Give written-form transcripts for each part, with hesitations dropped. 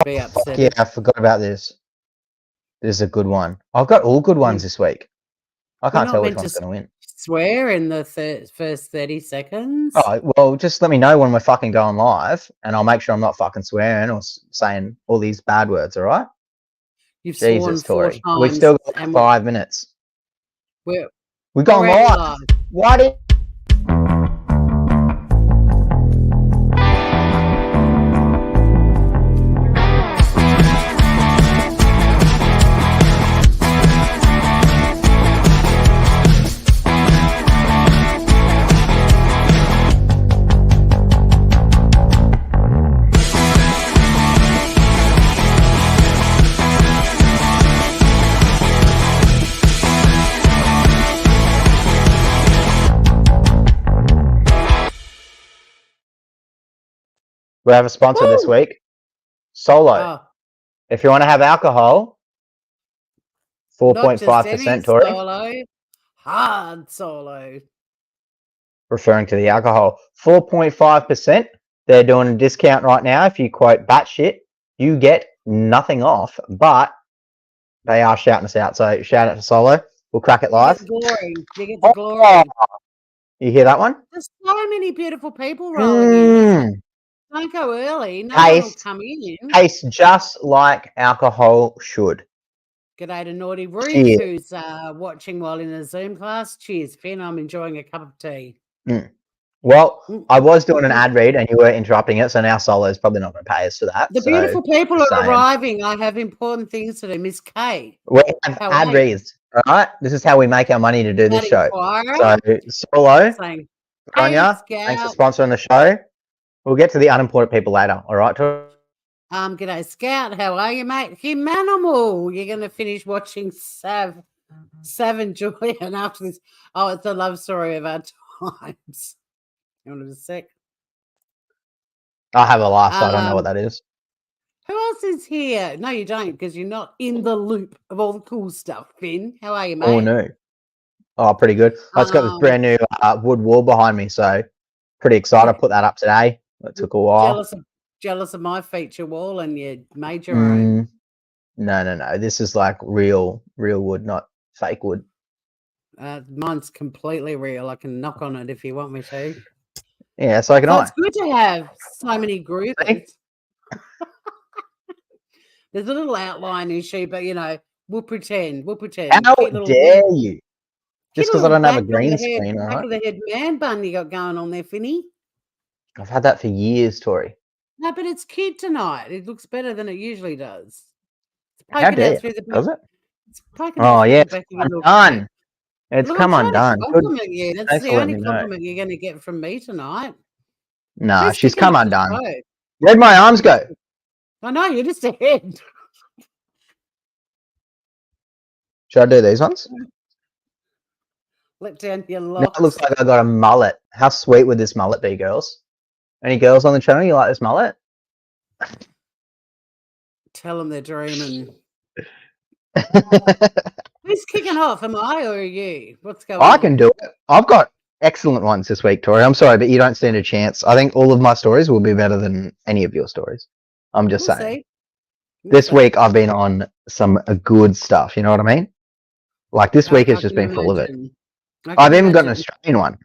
be upset. Yeah, I forgot about this. This is a good one. I've got all good ones this week. I can't tell which one's going to win. Swear in the first 30 seconds. Oh, well, just let me know when we're fucking going live, and I'll make sure I'm not fucking swearing or saying all these bad words, all right? You've sworn 4 times. We've still got 5 minutes. We're going live. Why did... We have a sponsor this week, Solo. Oh. If you want to have alcohol, 4.5%, Tori. Solo, hard Solo. Referring to the alcohol, 4.5%. They're doing a discount right now. If you quote batshit, you get nothing off, but they are shouting us out. So shout out to Solo. We'll crack it live. You get the glory. You hear that one? There's so many beautiful people rolling in. Don't go early. No one will come in. Tastes just like alcohol should. G'day to Naughty Ruth, who's watching while in a Zoom class. Cheers, Finn. I'm enjoying a cup of tea. Well, I was doing an ad read and you were interrupting it, so now Solo's probably not going to pay us for that. The beautiful people are arriving. I have important things to do. Miss Kay. We have ad reads, all right? This is how we make our money to do this show. So, Solo, Sonia, thanks for sponsoring the show. We'll get to the unimportant people later, all right? G'day, Scout. How are you, mate? Humanimal. You're going to finish watching Sav and Julian after this. Oh, it's a love story of our times. Hold on a sec. I have a laugh, so I don't know what that is. Who else is here? No, you don't, because you're not in the loop of all the cool stuff, Finn. How are you, mate? Oh, no. Oh, pretty good. I've got this brand new wood wall behind me, so pretty excited. I put that up today. It took a while. Jealous of my feature wall, and you made your own. No. This is like real wood, not fake wood. Mine's completely real. I can knock on it if you want me to. Yeah, so can I. It's good to have so many groups. There's a little outline issue, but we'll pretend. How dare you? Just because I don't have a green screen, all right? Back of the head man bun you got going on there, Finny. I've had that for years, Tori. No, but it's cute tonight. It looks better than it usually does. How dare you? Does it? Oh, yeah, it's undone. It's come undone. Compliment you. That's the only compliment you're going to get from me tonight. No, she's come undone. Where'd my arms go? I know, you're just ahead. Should I do these ones? Let down your locks. It looks like I got a mullet. How sweet would this mullet be, girls? Any girls on the channel, you like this mullet? Tell them they're dreaming. Who's kicking off? Am I or are you? What's going on? I can do it. I've got excellent ones this week, Tori. I'm sorry, but you don't stand a chance. I think all of my stories will be better than any of your stories. I'm just saying. This week I've been on some good stuff. You know what I mean? Like this week has just been full of it. I've even got an Australian one.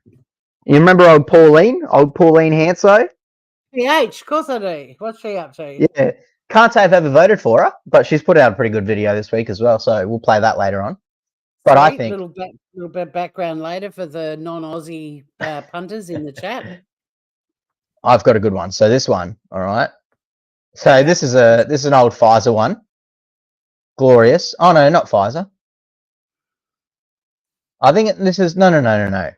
You remember old Pauline Hanso? PH, of course I do. What's she up to? Yeah. Can't say I've ever voted for her, but she's put out a pretty good video this week as well, so we'll play that later on. But I think... little bit background later for the non-Aussie punters in the chat. I've got a good one. So this one, all right? So this is an old Pfizer one. Glorious. Oh, no, not Pfizer. I think this is... No.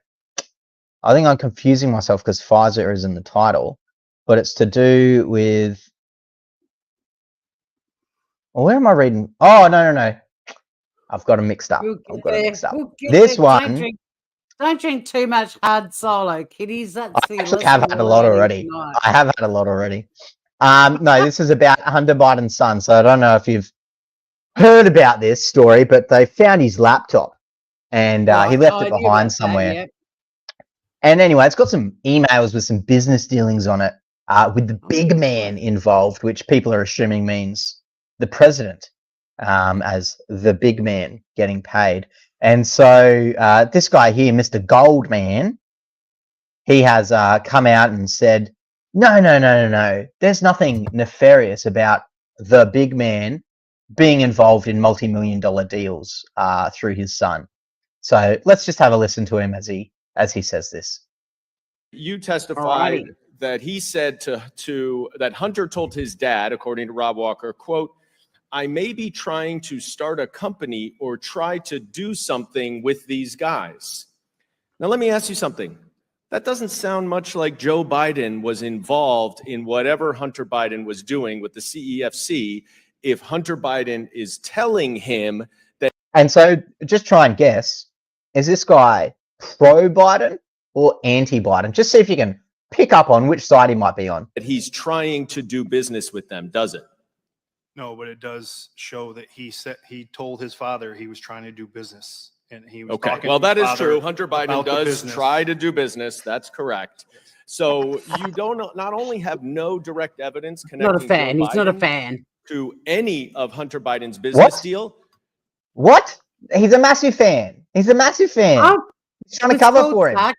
I think I'm confusing myself because Pfizer is in the title, but it's to do with... Well, where am I reading? Oh, no. I've got them mixed up. This one... Don't drink too much hard Solo, kiddies. I actually have had a lot already. I have had a lot already. No, this is about Hunter Biden's son, so I don't know if you've heard about this story, but they found his laptop, and he left it behind somewhere. And anyway, it's got some emails with some business dealings on it with the big man involved, which people are assuming means the president, as the big man getting paid. And so this guy here, Mr. Goldman, he has come out and said, no. There's nothing nefarious about the big man being involved in multi-million-dollar deals through his son. So let's just have a listen to him as he says this. You testified that he said that Hunter told his dad, according to Rob Walker, quote, "I may be trying to start a company or try to do something with these guys." Now, let me ask you something. That doesn't sound much like Joe Biden was involved in whatever Hunter Biden was doing with the CEFC if Hunter Biden is telling him that. And so just try and guess, is this guy pro-Biden or anti-Biden? Just see if you can pick up on which side he might be on. That he's trying to do business with them, does it? No, but it does show that he told his father he was trying to do business. And he was okay. Well, that is true. Hunter Biden does try to do business. That's correct. So you don't not only have no direct evidence connecting not a fan. He's not a fan to any of Hunter Biden's business deal. What? He's a massive fan. He's a massive fan. He's trying to cover for him.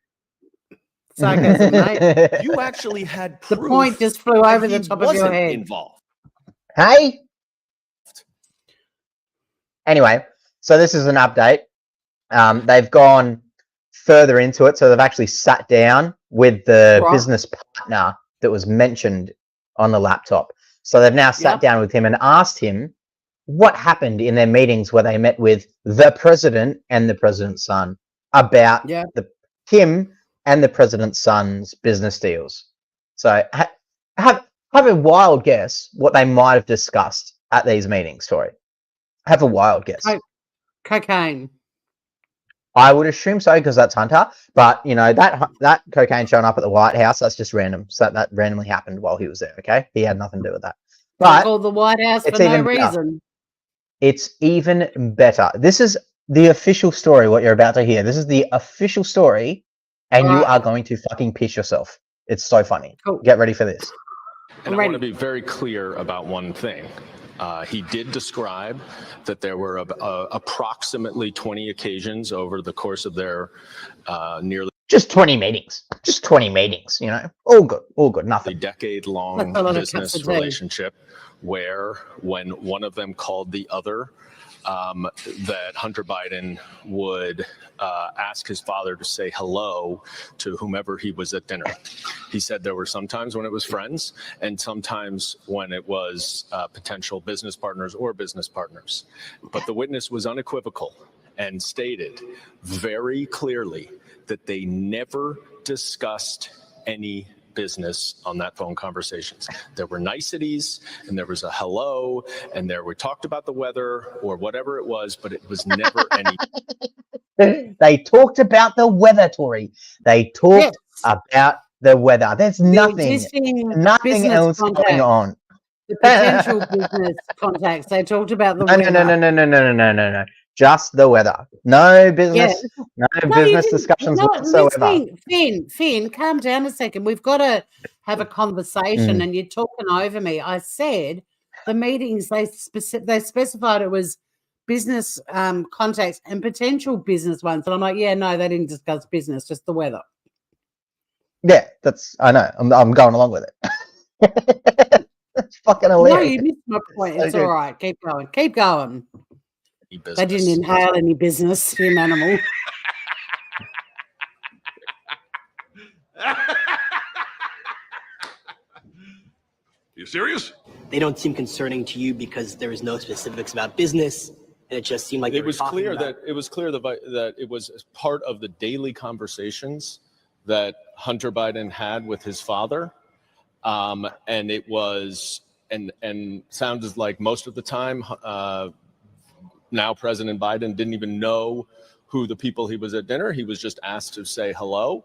Sarcasm, mate. You actually had proof. The point just flew over the top of your head. Involved. Hey. Anyway, so this is an update. They've gone further into it, so they've actually sat down with the business partner that was mentioned on the laptop. So they've now sat down with him and asked him what happened in their meetings where they met with the president and the president's son about him and the president's son's business deals. So have a wild guess what they might have discussed at these meetings, Tori. Have a wild guess. Cocaine. I would assume so because that's Hunter, but you know that cocaine showing up at the White House, that's just random. So that randomly happened while he was there. Okay, he had nothing to do with that. But called the White House for no reason. It's even better. This is the official story. What you're about to hear. This is the official story, and you are going to fucking piss yourself. It's so funny. Cool. Get ready for this. And I want to be very clear about one thing. He did describe that there were approximately 20 occasions over the course of their nearly just 20 meetings. Just 20 meetings, you know. All good, nothing. A decade-long business relationship where when one of them called the other, that Hunter Biden would ask his father to say hello to whomever he was at dinner. He said there were some times when it was friends and sometimes when it was potential business partners or business partners. But the witness was unequivocal and stated very clearly that they never discussed any business on that phone conversations. There were niceties and there was a hello and we talked about the weather or whatever it was, but it was never any. They talked about the weather, Tori. They talked about the weather. There's nothing else going on. The potential business contacts. They talked about the weather. No. Just the weather. No business. No business discussions whatsoever. Finn, calm down a second. We've got to have a conversation, and you're talking over me. I said the meetings they specified it was business contacts and potential business ones, and I'm like, no, they didn't discuss business, just the weather. Yeah, I know. I'm going along with it. It's fucking hilarious. No, you missed my point. It's all right. Keep going. They didn't inhale any business, you animal. You serious? They don't seem concerning to you because there is no specifics about business, and it just seemed like it was clear that it was part of the daily conversations that Hunter Biden had with his father, and it was and sounded like most of the time. Now President Biden didn't even know who the people he was at dinner. He was just asked to say hello,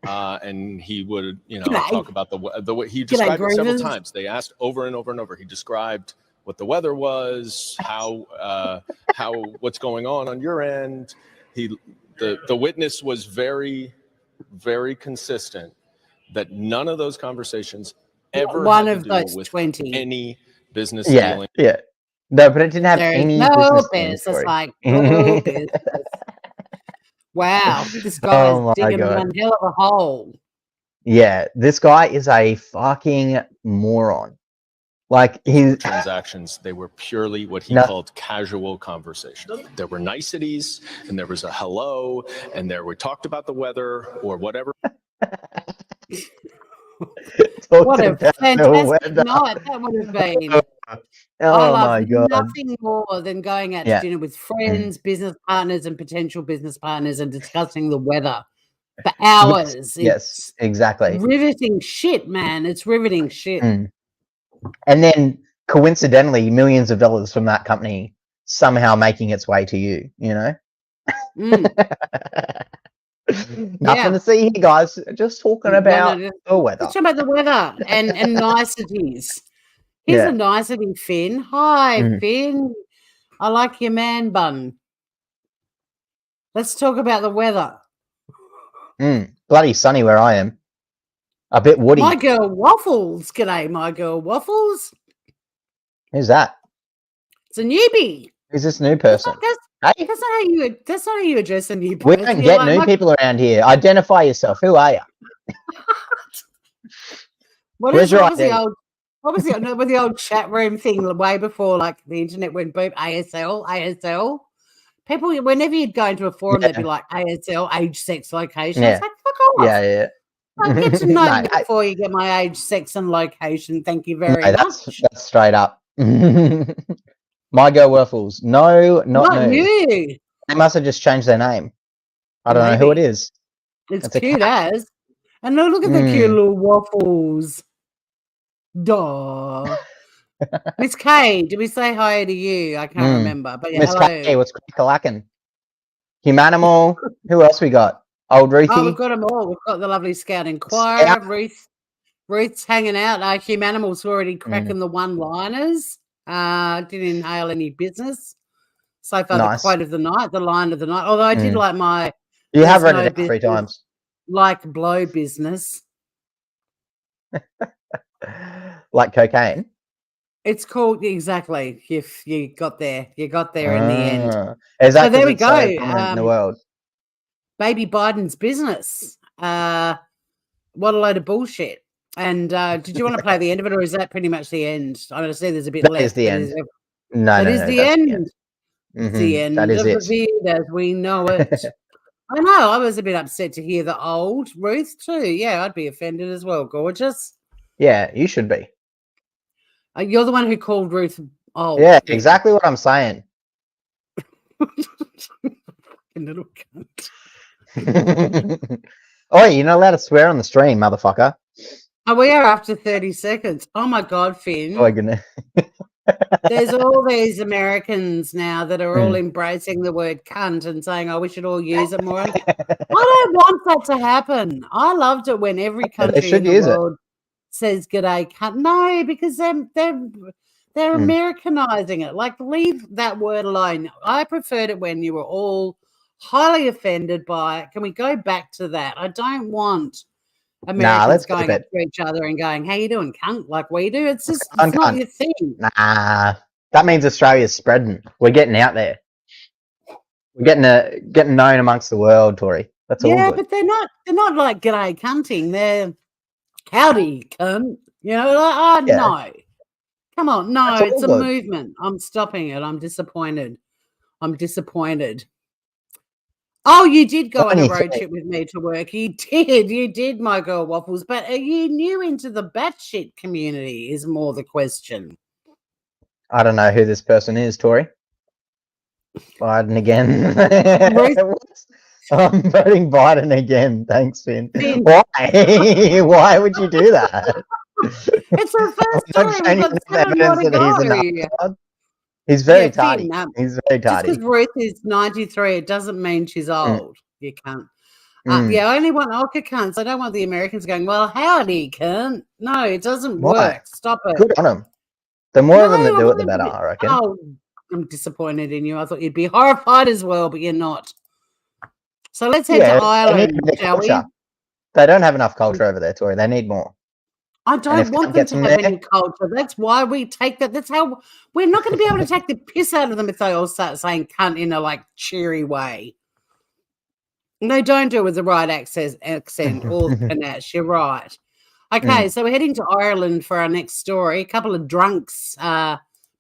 and he would, talk about the way he described it several times. They asked over and over and over. He described what the weather was, how what's going on your end. The witness was very, very consistent that none of those conversations ever one had of to those do with 20. any business Yeah, dealing. yeah. No, but it didn't have There's any no business business story. like no business. Wow, this guy is Oh my digging God. one hell of a hole. Yeah, this guy is a fucking moron. Like he's transactions, they were purely what he No. called casual conversation. There were niceties, and there was a hello, and there we talked about the weather or whatever. What a fantastic night that would have been. I Oh love my God. nothing more than going out to Yeah. dinner with friends, business partners, and potential business partners and discussing the weather for hours. Yes, exactly. Riveting shit, man. It's riveting shit. Mm. And then coincidentally, millions of dollars from that company somehow making its way to you, you know? Mm. Nothing to see here, guys. Just talking about the weather. Let's talk about the weather and niceties. Here's a nicety, Finn. Hi, Finn. I like your man bun. Let's talk about the weather. Bloody sunny where I am. A bit woody. My girl Waffles. G'day, my girl Waffles. Who's that? It's a newbie. Who's this new person? That's not how you address a new person. We don't get new people around here. Identify yourself. Who are you? What was the old chat room thing way before like the internet went boom? ASL. People, whenever you'd go into a forum, they'd be like ASL, age, sex, location. Yeah. It's like, fuck off. Yeah. I'll get to know you before you get my age, sex, and location. Thank you very much. That's straight up. My girl Waffles. No, not new. They must have just changed their name. I don't know who it is. It's cute as. And look at the cute little Waffles. Duh. Miss K, did we say hi to you? I can't remember. But yeah, Miss hello. K, what's crackalackin'? Humanimal. Who else we got? Old Ruthie. Oh, we've got them all. We've got the lovely Scout Inquirer. Ruth's hanging out. Humanimal's already cracking the one-liners. Didn't inhale any business. So far, the quote of the night, the line of the night. Although I did like my... You have read it 3 times. Like blow business. Like cocaine? It's called... Exactly. You got there. You got there in the end. So there we go. In the world. Baby Biden's business. What a load of bullshit. And did you want to play the end of it, or is that pretty much the end? I mean, I see there's a bit left. That is the end. That is the end. Mm-hmm. The end that is of it. the vid as we know it. I know. I was a bit upset to hear the old Ruth too. Yeah, I'd be offended as well. Gorgeous. Yeah, you should be. You're the one who called Ruth old. Yeah, exactly what I'm saying. Little cunt. Oh, you're not allowed to swear on the stream, motherfucker. Oh, we are after 30 seconds. Oh my God, Finn. Oh my goodness. There's all these Americans now that are all embracing the word cunt and saying, oh, we should all use it more. I don't want that to happen. I loved it when every country in the world says g'day cunt. No, because they're Americanizing it. Like, leave that word alone. I preferred it when you were all highly offended by it. Can we go back to that? I don't want Americans going up to each other and going, how you doing, cunt, like we do. It's just it's not your thing. Nah, that means Australia's spreading. We're getting out there. We're getting known amongst the world, Tori. That's all good. Yeah, but they're not like g'day cunting. They're howdy cunt. You know, like, no. Come on, no, it's a movement. I'm stopping it. I'm disappointed. Oh, you did go on a road trip with me to work. You did, my girl Waffles. But are you new into the batshit community is more the question. I don't know who this person is, Tori. Biden again. I'm voting Biden again. Thanks, Finn. Why? Why would you do that? It's the first time. He's very tardy. He's very tardy. Just because Ruth is 93, it doesn't mean she's old. You can't. Yeah, I only want Oka cunts. I don't want the Americans going, well, howdy, cunt. No, it doesn't work. Stop it. Good on them. The more of them that do it, the better, I reckon. Oh, I'm disappointed in you. I thought you'd be horrified as well, but you're not. So let's head to Ireland, shall we? They don't have enough culture over there, Tori. They need more. I don't want them to have any culture. That's why we take that. That's how we're not going to be able to take the piss out of them if they all start saying cunt in a like cheery way. No, don't do it with the right accent or panache. You're right. Okay, so we're heading to Ireland for our next story. A couple of drunks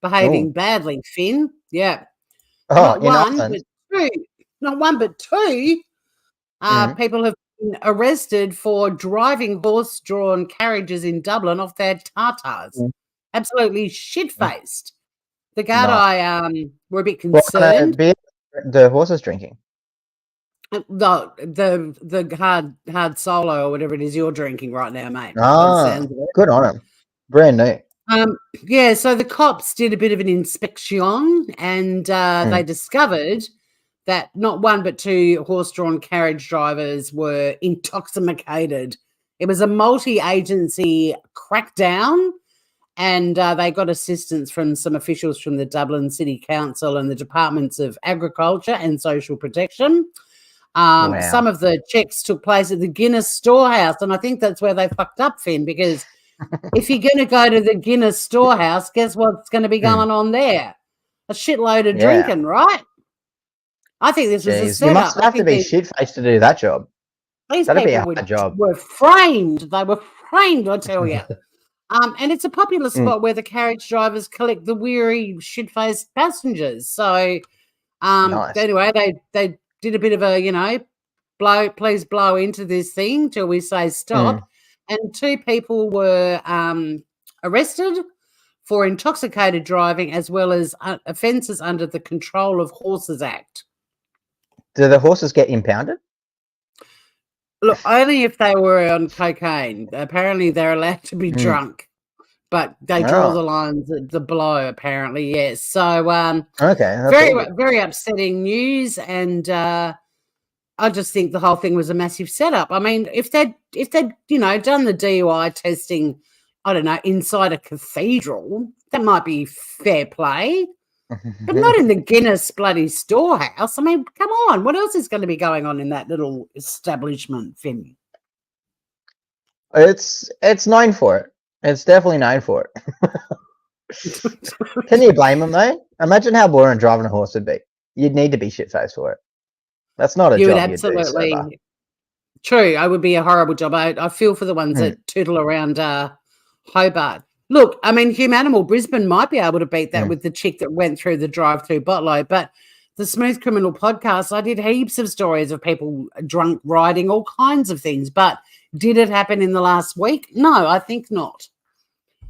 behaving badly, Finn. Yeah. Not one, but two. Not one, but two. People have been arrested for driving horse-drawn carriages in Dublin off their tartars. Absolutely shit-faced. The Gardaí were a bit concerned. What kind of beer the horses drinking? The hard solo or whatever it is you're drinking right now, mate. Good on them. Brand new. Yeah, so the cops did a bit of an inspection and they discovered that not one but two horse-drawn carriage drivers were intoxicated. It was a multi-agency crackdown, and they got assistance from some officials from the Dublin City Council and the Departments of Agriculture and Social Protection. Some of the checks took place at the Guinness Storehouse, and I think that's where they fucked up, Finn, because if you're going to go to the Guinness Storehouse, guess what's going to be going on there? A shitload of drinking, right? I think this was a setup. You must have to be shit-faced to do that job. That'd be a hard job. Were framed. They were framed, I tell you. And it's a popular spot where the carriage drivers collect the weary, shit-faced passengers. So, anyway, they did a bit of a, please blow into this thing till we say stop. And two people were arrested for intoxicated driving as well as offences under the Control of Horses Act. Do the horses get impounded? Look, only if they were on cocaine. Apparently, they're allowed to be drunk, but they draw the lines at the blow. Apparently, yes. So, very upsetting news, and I just think the whole thing was a massive setup. I mean, if they'd done the DUI testing, I don't know, inside a cathedral, that might be fair play. But not in the Guinness bloody storehouse. I mean, come on. What else is going to be going on in that little establishment, Finn? It's known for it. It's definitely known for it. Can you blame them, though? Imagine how boring driving a horse would be. You'd need to be shit-faced for it. That's not a you job would absolutely. True. I would be a horrible job. I feel for the ones that tootle around Hobart. Look, I mean, Animal Brisbane might be able to beat that with the chick that went through the drive-through botlo, but the Smooth Criminal podcast, I did heaps of stories of people drunk riding, all kinds of things, but did it happen in the last week? No, I think not.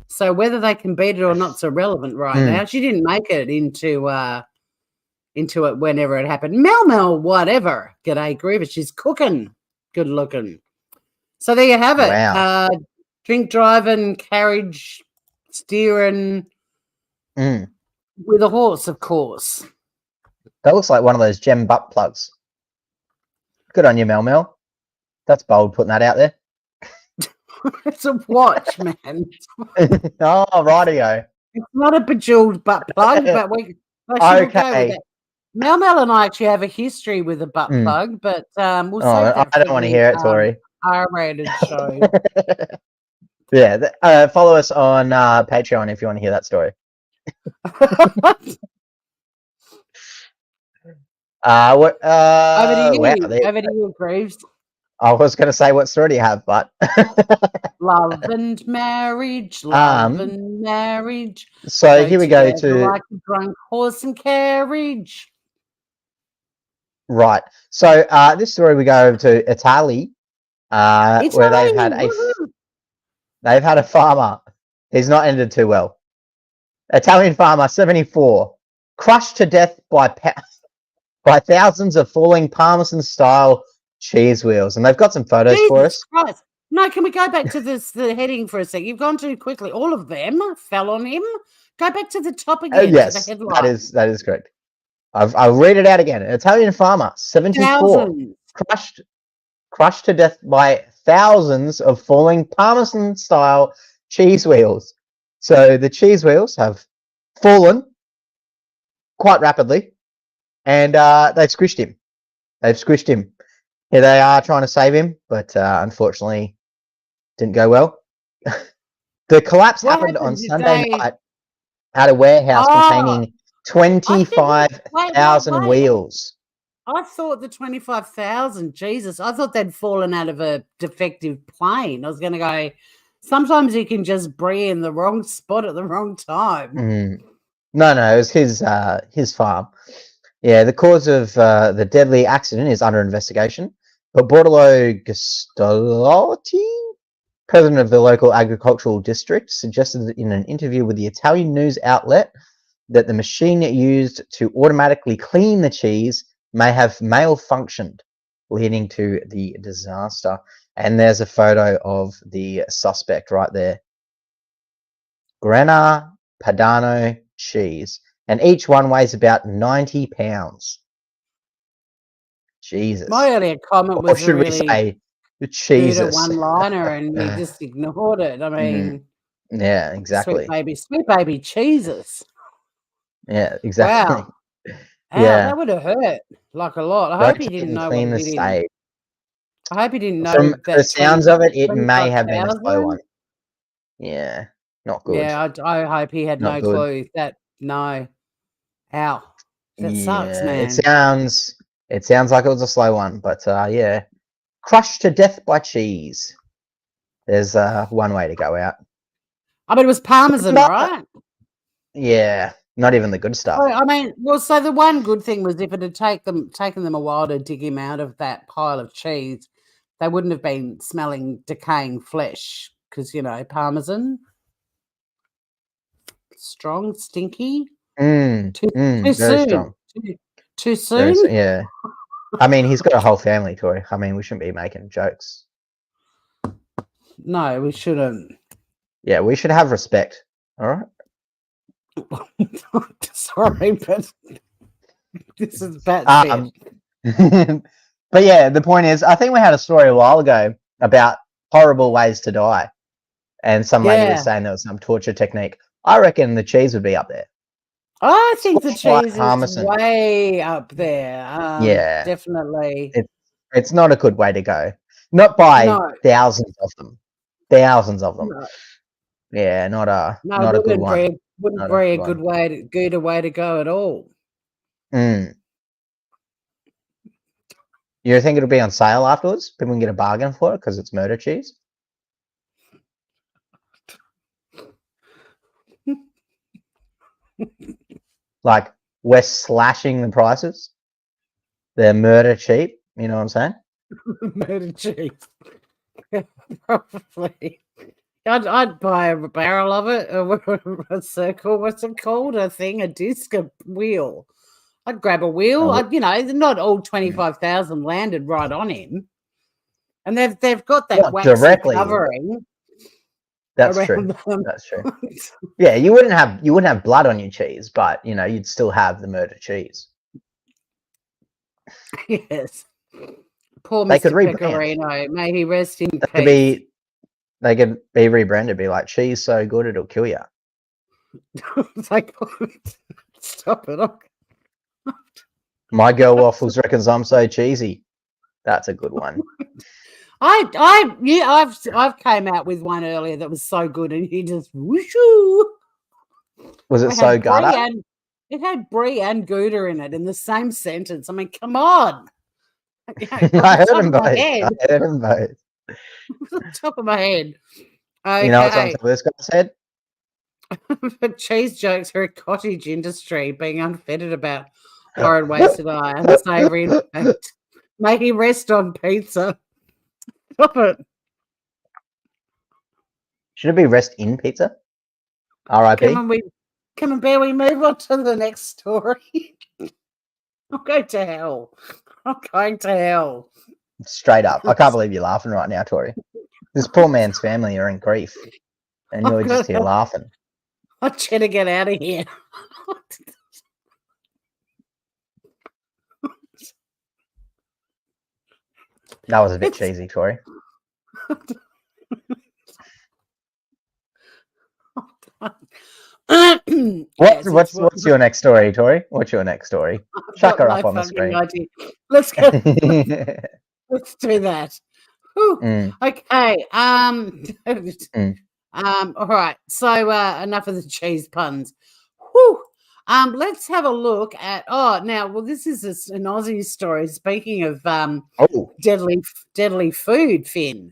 So whether they can beat it or not's irrelevant right now. She didn't make it into it whenever it happened. Mel, whatever. G'day, Griever. She's cooking. Good looking. So there you have it. Wow. Drink driving, carriage, steering with a horse, of course. That looks like one of those gem butt plugs. Good on you, Mel. That's bold putting that out there. It's a watch, man. Oh, rightio. It's not a bejeweled butt plug, but we should go with it. Mel and I actually have a history with a butt plug, but we'll save that. I don't want to hear it, Tori. R-rated show. Yeah, follow us on Patreon if you want to hear that story. Over to you, Greaves. I was going to say what story do you have, but love and marriage. So here we go to like a drunk horse and carriage. Right. So this story we go over to Italy, where they've had a farmer. He's not ended too well. Italian farmer, 74, crushed to death by thousands of falling Parmesan-style cheese wheels, and they've got some photos for us. Christ. No, can we go back to the heading for a sec? You've gone too quickly. All of them fell on him. Go back to the top again. Yes, to the headline. that is correct. I'll read it out again. An Italian farmer, 74, crushed to death by thousands of falling Parmesan-style cheese wheels. So the cheese wheels have fallen quite rapidly, and they've squished him. Here they are trying to save him, but unfortunately didn't go well. The collapse What happened on happened? Did Sunday they? night at a warehouse Oh, containing I think. 25,000 wheels. I thought the 25,000. Jesus, I thought they'd fallen out of a defective plane. I was going to go. Sometimes you can just be in the wrong spot at the wrong time. No, it was his farm. Yeah, the cause of the deadly accident is under investigation. But Bordello Gustolotti, president of the local agricultural district, suggested in an interview with the Italian news outlet that the machine used to automatically clean the cheese may have malfunctioned, leading to the disaster. And there's a photo of the suspect right there. Grana Padano cheese. And each one weighs about 90 pounds. Jesus. My earlier comment was should we say Jesus? one-liner, and you just ignored it. I mean, yeah, exactly. Sweet baby Jesus. Yeah, exactly. Wow. Yeah, that would have hurt like a lot. I hope he didn't know what he did. I hope he didn't know. From the sounds of it, it may have been a slow one. Yeah, not good. Yeah, I hope he had no clue. No. Ow. That sucks, man. It sounds like it was a slow one, but yeah. Crushed to death by cheese. There's one way to go out. I mean, it was Parmesan, right? Yeah, not even the good stuff. I mean, so the one good thing was if it had taken them a while to dig him out of that pile of cheese, they wouldn't have been smelling decaying flesh because, Parmesan. Strong, stinky. Too very soon. strong. Too soon? Yeah. I mean, he's got a whole family, Tori. I mean, we shouldn't be making jokes. No, we shouldn't. Yeah, we should have respect. All right. Sorry, but this is bad. But yeah, the point is, I think we had a story a while ago about horrible ways to die, and some lady was saying there was some torture technique. I reckon the cheese would be up there. I think the cheese is way up there. Yeah, definitely. It's not a good way to go. Not by thousands of them. Thousands of them. No. Yeah, not a good one. Wouldn't be a good way to go at all. You think it'll be on sale afterwards? People can get a bargain for it because it's murder cheese. Like, we're slashing the prices. They're murder cheap. You know what I'm saying? Murder cheap. Probably. I'd buy a barrel of it, a circle. What's it called? A disc, a wheel. I'd grab a wheel. Not all 25,000 landed right on him, and they've got that wax covering. That's true. That's true. Yeah, you wouldn't have blood on your cheese, but you'd still have the murder chease. Yes. Poor Mr. Pecorino. May he rest in peace. They could be rebranded, be like, cheese so good it'll kill you. It's like, stop it. My girl waffles reckons I'm so cheesy. That's a good one. I've came out with one earlier that was so good, and you just whooshu. Was it so gutter? It had brie and gouda in it in the same sentence. I mean, come on. I heard them both. Top of my head. Okay. You know what's on top of this guy's head? Cheese jokes are a cottage industry, being unfettered about horrid ways to die, unsavory. May he rest on pizza. Stop it. Should it be rest in pizza? R.I.P. Come on, Bear, we move on to the next story. I'm going to hell. Straight up. I can't believe you're laughing right now, Tori. This poor man's family are in grief, and you're just here laughing. I'm trying to get out of here. That was a bit cheesy, Tori. What's your next story, Tori? What's your next story? Chuck her up on the screen. Idea. Let's go. Let's do that. Okay. All right. So enough of the cheese puns. Whew. Let's have a look at. This is an Aussie story. Speaking of deadly food, Finn.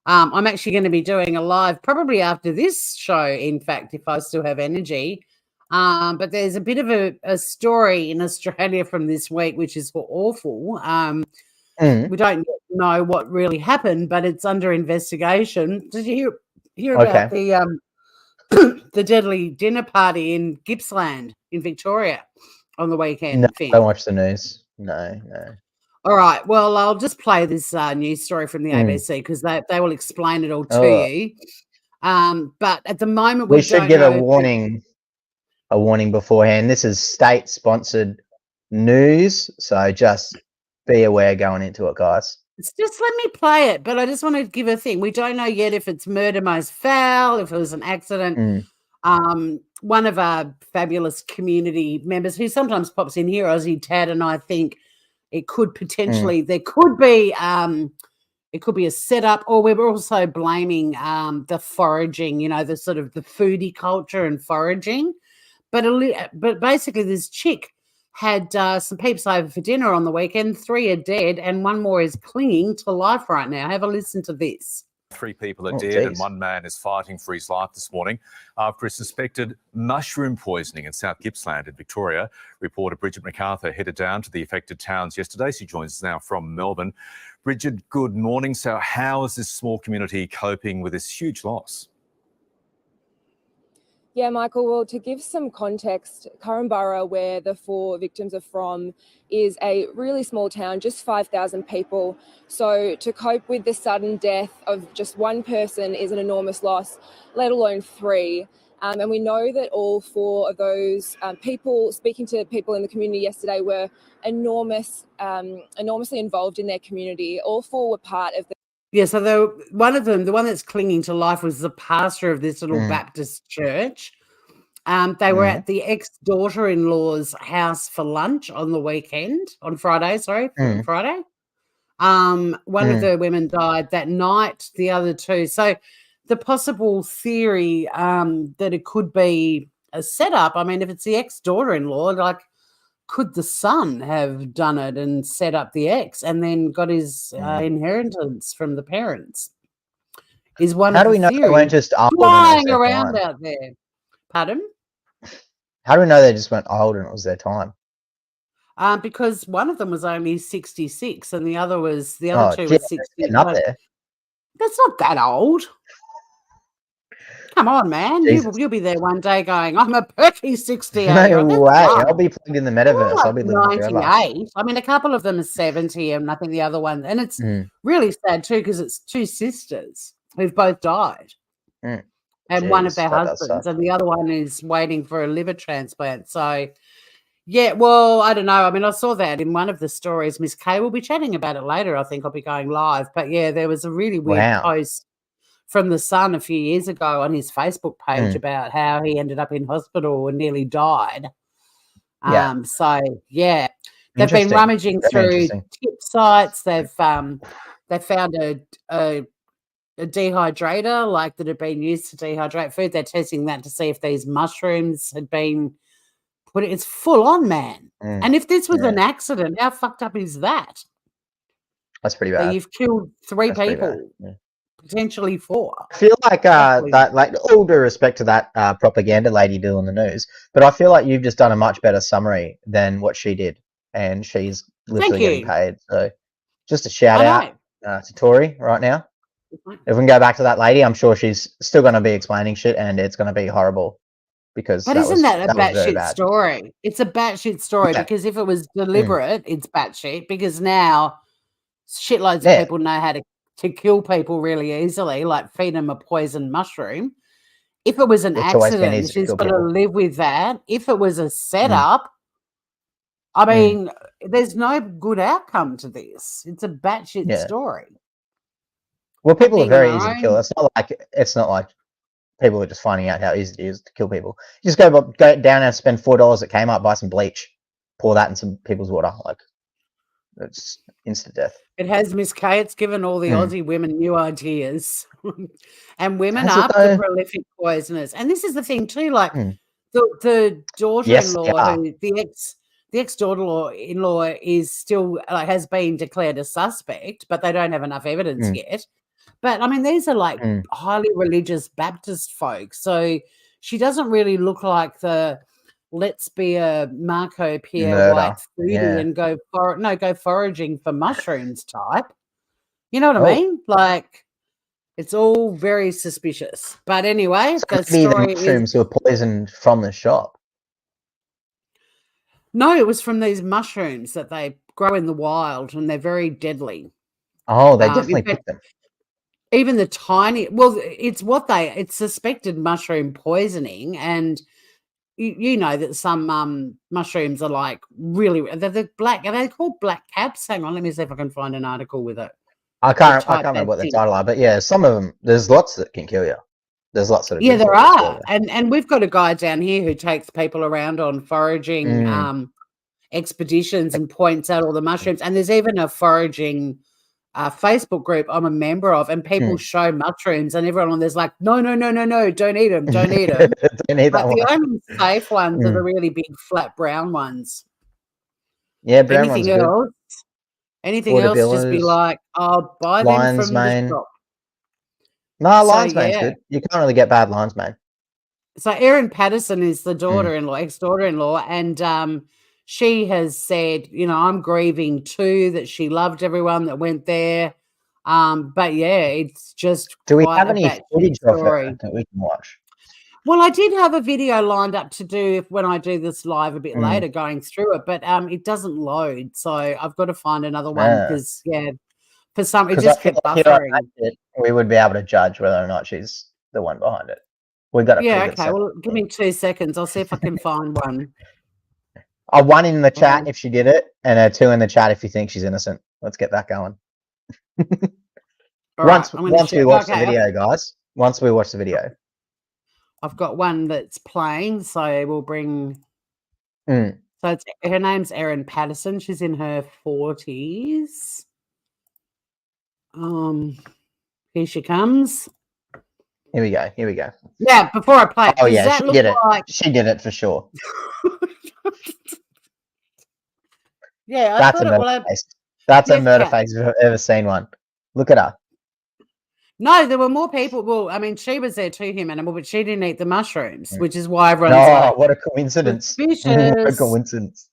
I'm actually going to be doing a live probably after this show. In fact, if I still have energy. But there's a bit of a story in Australia from this week, which is awful. We don't know what really happened, but it's under investigation. Did you hear about the the deadly dinner party in Gippsland in Victoria on the weekend? No, Finn? don't watch the news. No. All right. Well, I'll just play this news story from the ABC because they will explain it all to you. But at the moment, we should give a warning beforehand. This is state-sponsored news, so just be aware going into it, guys. Just let me play it, but I just want to give a thing. We don't know yet if it's murder most foul, if it was an accident. One of our fabulous community members who sometimes pops in here, Aussie Tad, and I think it could potentially there could be it could be a setup, or we're also blaming the foraging, the sort of the foodie culture and foraging. But basically, this chick had some peeps over for dinner on the weekend. 3 are dead, and 1 more is clinging to life right now. Have a listen to this. 3 people are dead and 1 man is fighting for his life this morning after a suspected mushroom poisoning in South Gippsland in Victoria. Reporter Bridget MacArthur headed down to the affected towns yesterday. She joins us now from Melbourne. Bridget, good morning. So how is this small community coping with this huge loss? Yeah, Michael, well, to give some context, Corumburra, where the 4 victims are from, is a really small town, just 5,000 people. So to cope with the sudden death of just 1 person is an enormous loss, let alone 3. And we know that all 4 of those people, speaking to people in the community yesterday, were enormously involved in their community. All 4 were part of the... Yeah, so one of them, the one that's clinging to life, was the pastor of this little Baptist church. They were at the ex-daughter-in-law's house for lunch on the weekend, on Friday, Friday. One of the women died that night, the other 2. So the possible theory that it could be a setup, I mean, if it's the ex-daughter-in-law, could the son have done it and set up the ex and then got his inheritance from the parents? Is one How of do we the know theories they weren't just old flying around out there? Pardon? How do we know they just went old and it was their time? Because one of them was only 66 and the other 2 was 60. Up there. That's not that old. Come on, man. You'll be there one day going, I'm a perky 68. No way. I'll be plugged in the metaverse. I'll be living 98. forever. I mean, a couple of them are 70 and I think the other one. And it's really sad too because it's 2 sisters who've both died. And one of their husbands and the other one is waiting for a liver transplant. So, yeah, well, I don't know. I mean, I saw that in one of the stories. Miss Kay will be chatting about it later. I think I'll be going live. But, yeah, there was a really weird post from the Sun a few years ago on his Facebook page about how he ended up in hospital and nearly died. So, yeah, they've been rummaging through tip sites. They've found a dehydrator that had been used to dehydrate food. They're testing that to see if these mushrooms had been put. It's full on, man. And if this was an accident, how fucked up is that? That's pretty bad. So you've killed 3 people, potentially 4. I feel like that, all due respect to that propaganda lady doing the news, but I feel like you've just done a much better summary than what she did, and she's literally getting paid. So just a shout out to Tori right now. If we can go back to that lady, I'm sure she's still going to be explaining shit, and it's going to be horrible. But isn't that a batshit story? It's a batshit story because if it was deliberate, it's batshit. Because now shitloads of people know how to kill people really easily, like feed them a poison mushroom. If it was an accident, she's got to live with that. If it was a setup, I mean, there's no good outcome to this. It's a batshit story. Well, people are very easy to kill. It's not like people are just finding out how easy it is to kill people. You just go down and spend $4 at Kmart, buy some bleach, pour that in some people's water. It's instant death. It has, Miss K. It's given all the Aussie women new ideas. And women Has are it though? prolific poisoners. And this is the thing too, like the daughter-in-law, Yes, the ex-daughter-in-law is still has been declared a suspect, but they don't have enough evidence yet. But I mean, these are like highly religious Baptist folk, so she doesn't really look like the let's be a Marco Pierre White foodie and go foraging for mushrooms type. You know what I mean? Like, it's all very suspicious. But anyway, so the maybe story the mushrooms were poisoned from the shop. No, it was from these mushrooms that they grow in the wild, and they're very deadly. Oh, they definitely picked them. Even the tiny, it's suspected mushroom poisoning, and you know that some mushrooms are like really, they're black. Are they called black caps? Hang on, let me see if I can find an article with it. I can't remember what the title are, but yeah, some of them, there's lots that can kill you. There's lots that there are, and we've got a guy down here who takes people around on foraging expeditions and points out all the mushrooms. And there's even a foraging Facebook group I'm a member of, and people show mushrooms, and everyone on there's like, no, don't eat them, don't eat them. Don't eat but that the one. only safe ones are the really big flat brown ones. Yeah, brown ones good. Anything else, just be like, oh, buy them from the shop. No, lion's mane's good. You can't really get bad lion's mane. So Erin Patterson is the daughter-in-law, ex-daughter-in-law, and she has said, I'm grieving too, that she loved everyone that went there. But yeah, it's just do we have any footage of her that we can watch? Well, I did have a video lined up to do when I do this live a bit later, going through it, but it doesn't load, so I've got to find another one because for some it just kept buffering. We would be able to judge whether or not she's the one behind it. We got okay. Well, give me 2 seconds. I'll see if I can find one. A 1 in the chat if she did it, and a 2 in the chat if you think she's innocent. Let's get that going. Once we watch the video, guys. Once we watch the video. I've got one that's playing, so we'll bring. So her name's Erin Patterson. She's in her 40s. Here she comes. Here we go. Yeah, before I play. Oh yeah, she did it. She did it for sure. Yeah, that's a murder face. That's a murder face if I've ever seen one. Look at her. No, there were more people. Well, I mean, she was there too, him animal, but she didn't eat the mushrooms, which is why everyone's like, what a coincidence! What a coincidence.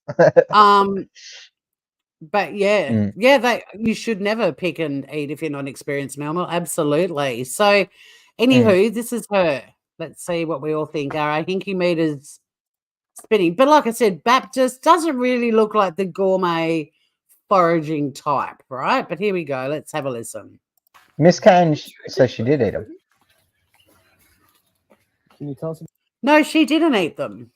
But you should never pick and eat if you're not experienced, Melmel. Absolutely. So, anywho, this is her. Let's see what we all think. Our hinky meter's spinning, but like I said, Baptist doesn't really look like the gourmet foraging type, right? But here we go. Let's have a listen. Miss Kane says she did eat them. Can you tell us? No, she didn't eat them.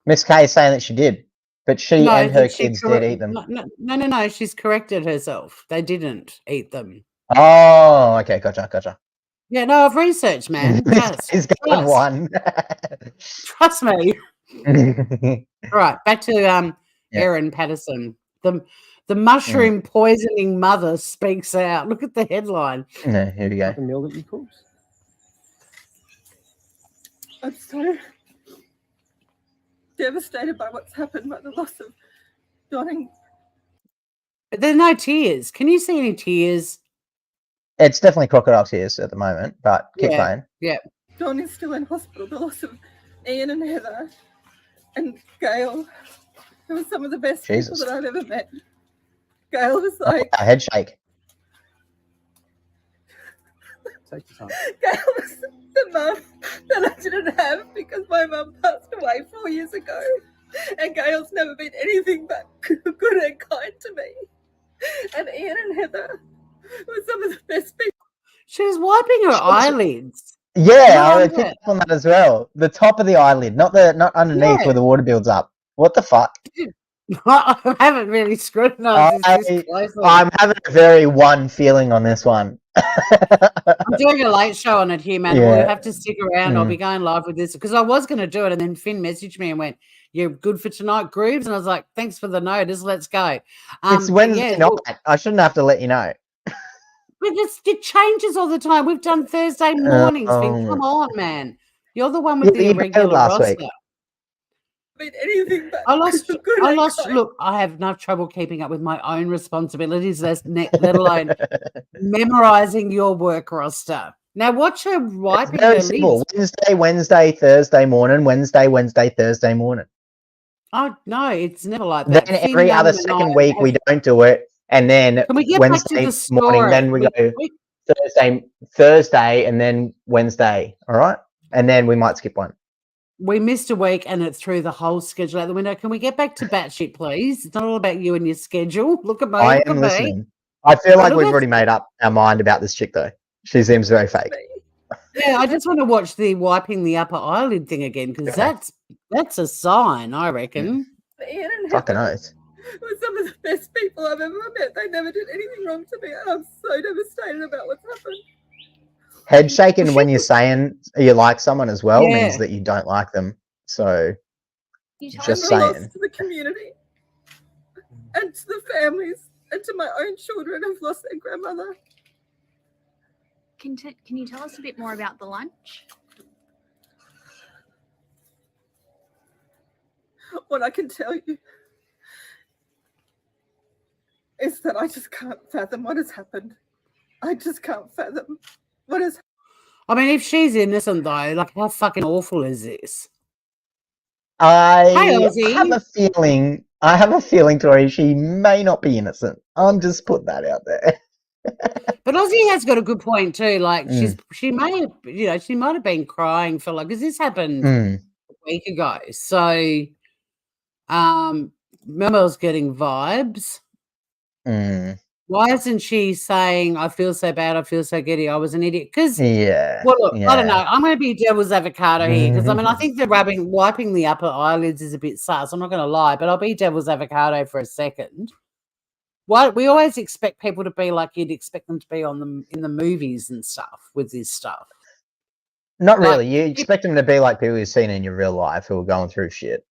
Miss K is saying that she did, but she and her kids did eat them. No. She's corrected herself. They didn't eat them. Oh, okay. Gotcha. Yeah, no, I've researched, man. He's got one. Trust me. All right, back to Erin Patterson. The mushroom poisoning mother speaks out. Look at the headline. No, here we go. The meal that you cooked. I'm so devastated by what's happened, by the loss of Donning. There are no tears. Can you see any tears? It's definitely crocodile tears at the moment, but keep playing. Yeah. Don is still in hospital. The loss of Ian and Heather and Gail. They were some of the best people that I've ever met. Gail was like... A head shake. Take your time. Gail was the mum that I didn't have because my mum passed away 4 years ago. And Gail's never been anything but good and kind to me. And Ian and Heather were some of the best people. She was wiping her eyelids. Yeah, I picked up on that as well. The top of the eyelid, not underneath where the water builds up. What the fuck? I haven't really scrutinized this closely. I'm having a very one feeling on this one. I'm doing a late show on it here, man. Yeah. We'll have to stick around. I'll be going live with this because I was going to do it, and then Finn messaged me and went, "You're good for tonight, Grooves," and I was like, "Thanks for the notice. Let's go." It's Wednesday night. I shouldn't have to let you know. But it changes all the time. We've done Thursday mornings. Finn. Come on, man. You're the one with the irregular roster. I mean, anything but I lost. good I and lost. kind. Look, I have enough trouble keeping up with my own responsibilities, let alone memorizing your work roster. Now, watch her wiping It's very her simple. lids. Wednesday, Thursday morning. Wednesday, Thursday morning. Oh no, it's never like that. Then every other second week we don't do it, and then Can we get Wednesday back to the morning. story? Then we go Thursday, and then Wednesday. All right, and then we might skip one. We missed a week and it threw the whole schedule out the window. Can we get back to batshit, please? It's not all about you and your schedule. Look at me. I look am at listening. me. I feel like we've already made up our mind about this chick, though. She seems very fake. Yeah, I just want to watch the wiping the upper eyelid thing again because that's a sign, I reckon. Ian and Fucking Heather oath. were some of the best people I've ever met. They never did anything wrong to me, and I'm so devastated about what's happened. Head shaking when you're saying you like someone as well means that you don't like them. So, just saying. Lost to the community and to the families and to my own children who've lost their grandmother. Can you tell us a bit more about the lunch? What I can tell you is that I just can't fathom what has happened. I just can't fathom what has happened. I mean, if she's innocent, though, like, how fucking awful is this? I have a feeling, Tori, she may not be innocent. I'm just putting that out there. But Ozzy has got a good point too. Like she may have, she might have been crying for like because this happened a week ago. So, Memel's getting vibes. Why isn't she saying, "I feel so bad, I feel so giddy, I was an idiot"? Because I don't know. I'm going to be devil's avocado here because I mean I think the wiping the upper eyelids is a bit sus. I'm not going to lie, but I'll be devil's avocado for a second. Why we always expect people to be like you'd expect them to be in the movies and stuff with this stuff. Not really. You expect them to be like people you've seen in your real life who are going through shit.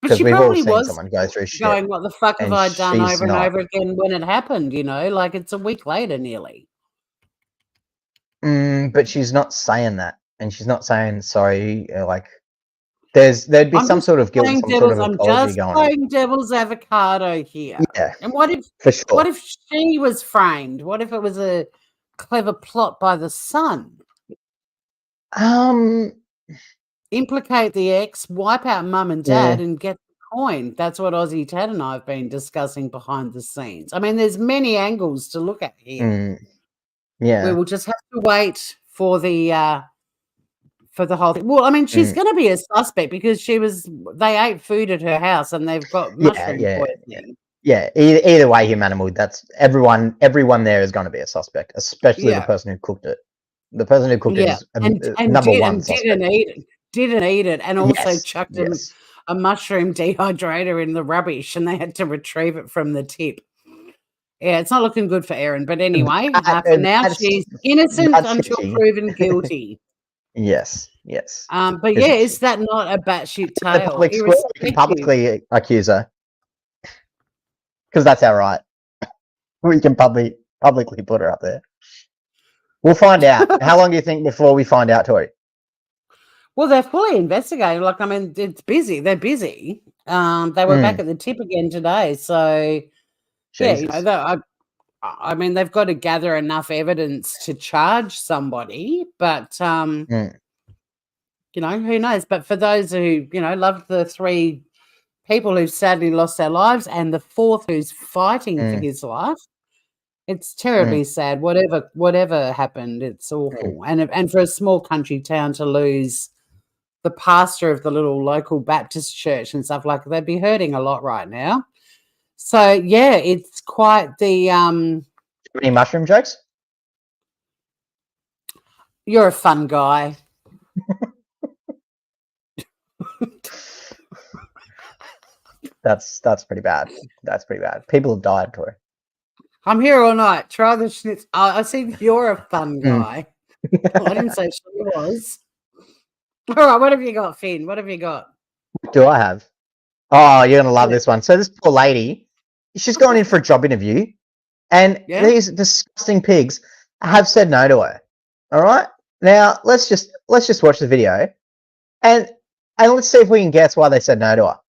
Because we've all seen someone go through shit. Going, what the fuck have I done over and over again when it happened? Like it's a week later nearly. But she's not saying that, and she's not saying sorry. Like there'd be some sort of guilt, some sort of apology going on. I'm just playing devil's avocado here. Yeah. And what if for sure? What if she was framed? What if it was a clever plot by the son? Implicate the ex, wipe out mum and dad, and get the coin. That's what Aussie Tad and I have been discussing behind the scenes. I mean, there's many angles to look at here. Yeah. We will just have to wait for the whole thing. Well, I mean, she's going to be a suspect because they ate food at her house and they've got mushroom poisoning. Yeah. Either way, human animal. That's everyone there is going to be a suspect, especially the person who cooked it. The person who cooked it is number one suspect. Didn't eat it, and also chucked a mushroom dehydrator in the rubbish, and they had to retrieve it from the tip. Yeah, it's not looking good for Erin. But anyway, for now she's innocent until proven guilty. Yes. But yeah, is that not a batshit tale? We can publicly accuse her because that's our right. We can publicly put her up there. We'll find out. How long do you think before we find out, Tori? Well, they're fully investigating. Like, I mean, it's busy. They're busy. They were back at the tip again today. So, Jesus. I mean, they've got to gather enough evidence to charge somebody. But, who knows? But for those who, loved the 3 people who sadly lost their lives and the 4th who's fighting for his life, it's terribly sad. Whatever happened, it's awful. And for a small country town to lose the pastor of the little local Baptist church and stuff like that, they'd be hurting a lot right now. So yeah, it's quite the Any mushroom jokes? You're a fun guy. That's pretty bad. That's pretty bad. People have died, Tori. I'm here all night. Try the schnitz. I see you're a fun guy. I didn't say she was. All right, what have you got, Finn? What have you got? What do I have? Oh, you're gonna love this one. So this poor lady, she's going in for a job interview, and these disgusting pigs have said no to her. All right, now let's just watch the video, and let's see if we can guess why they said no to her.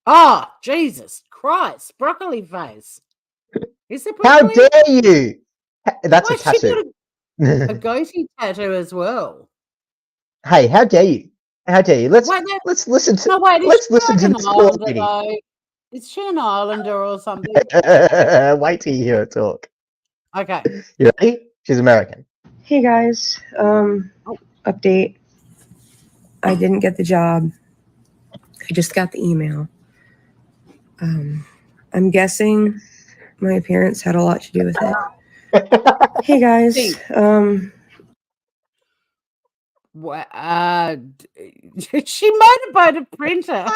Oh, Jesus Christ, broccoli face. Is it How broccoli? dare you? That's a tattoo. A goatee tattoo as well. Hey, how dare you? How dare you? Let's listen to let's listen to this poor lady. Is she an Islander or something? Wait till you hear her talk. Okay. You ready? She's American. Hey guys, update. I didn't get the job. I just got the email. I'm guessing my appearance had a lot to do with it. Hey guys, she might have bought a printer.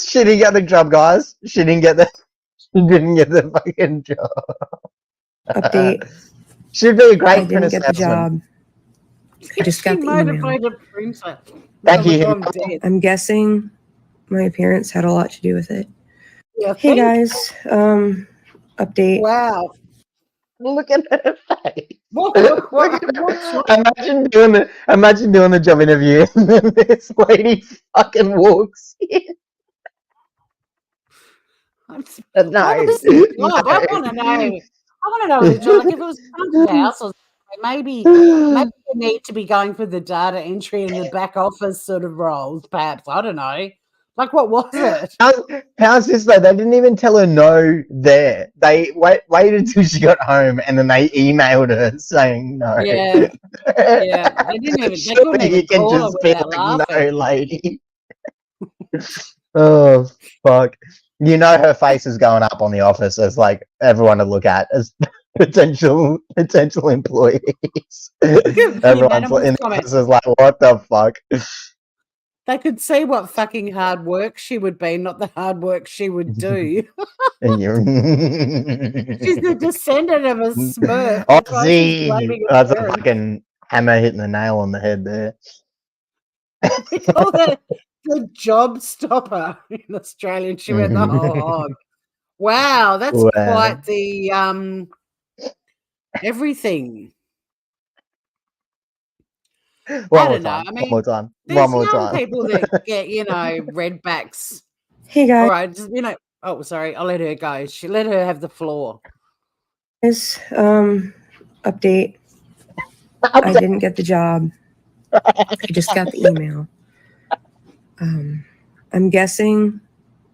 She didn't get the job, guys. She didn't get the fucking job. Update. She'd be a great I didn't get the job. I just got the email. Printer. Thank you. I'm guessing my appearance had a lot to do with it. Yeah, hey guys, update. Wow. Look at her face. What? Imagine doing the job interview and then this lady fucking walks in. No. I want to know. I want to know what the job, like if it was front of house or something, maybe you need to be going for the data entry and the back office sort of roles, perhaps. I don't know. Like, what was it? How's this though? They didn't even tell her no there. They waited till she got home and then they emailed her saying no. Yeah. Yeah. They didn't even, they couldn't even call her without laughing. No, lady. Oh, fuck. You know her face is going up on The Office as like everyone to look at as potential employees. Everyone's in the office is like, what the fuck? They could see what fucking hard work she would be, not the hard work she would do. She's the descendant of a Smurf. That's a fucking hammer hitting the nail on the head there. We call that the job stopper in Australia. And she went the whole hog. Wow, that's quite the everything. One more time. There's young people that get, redbacks. Hey guys. All right, just, oh, sorry, I'll let her go. Let her have the floor. Guys, update. I didn't get the job. I just got the email. I'm guessing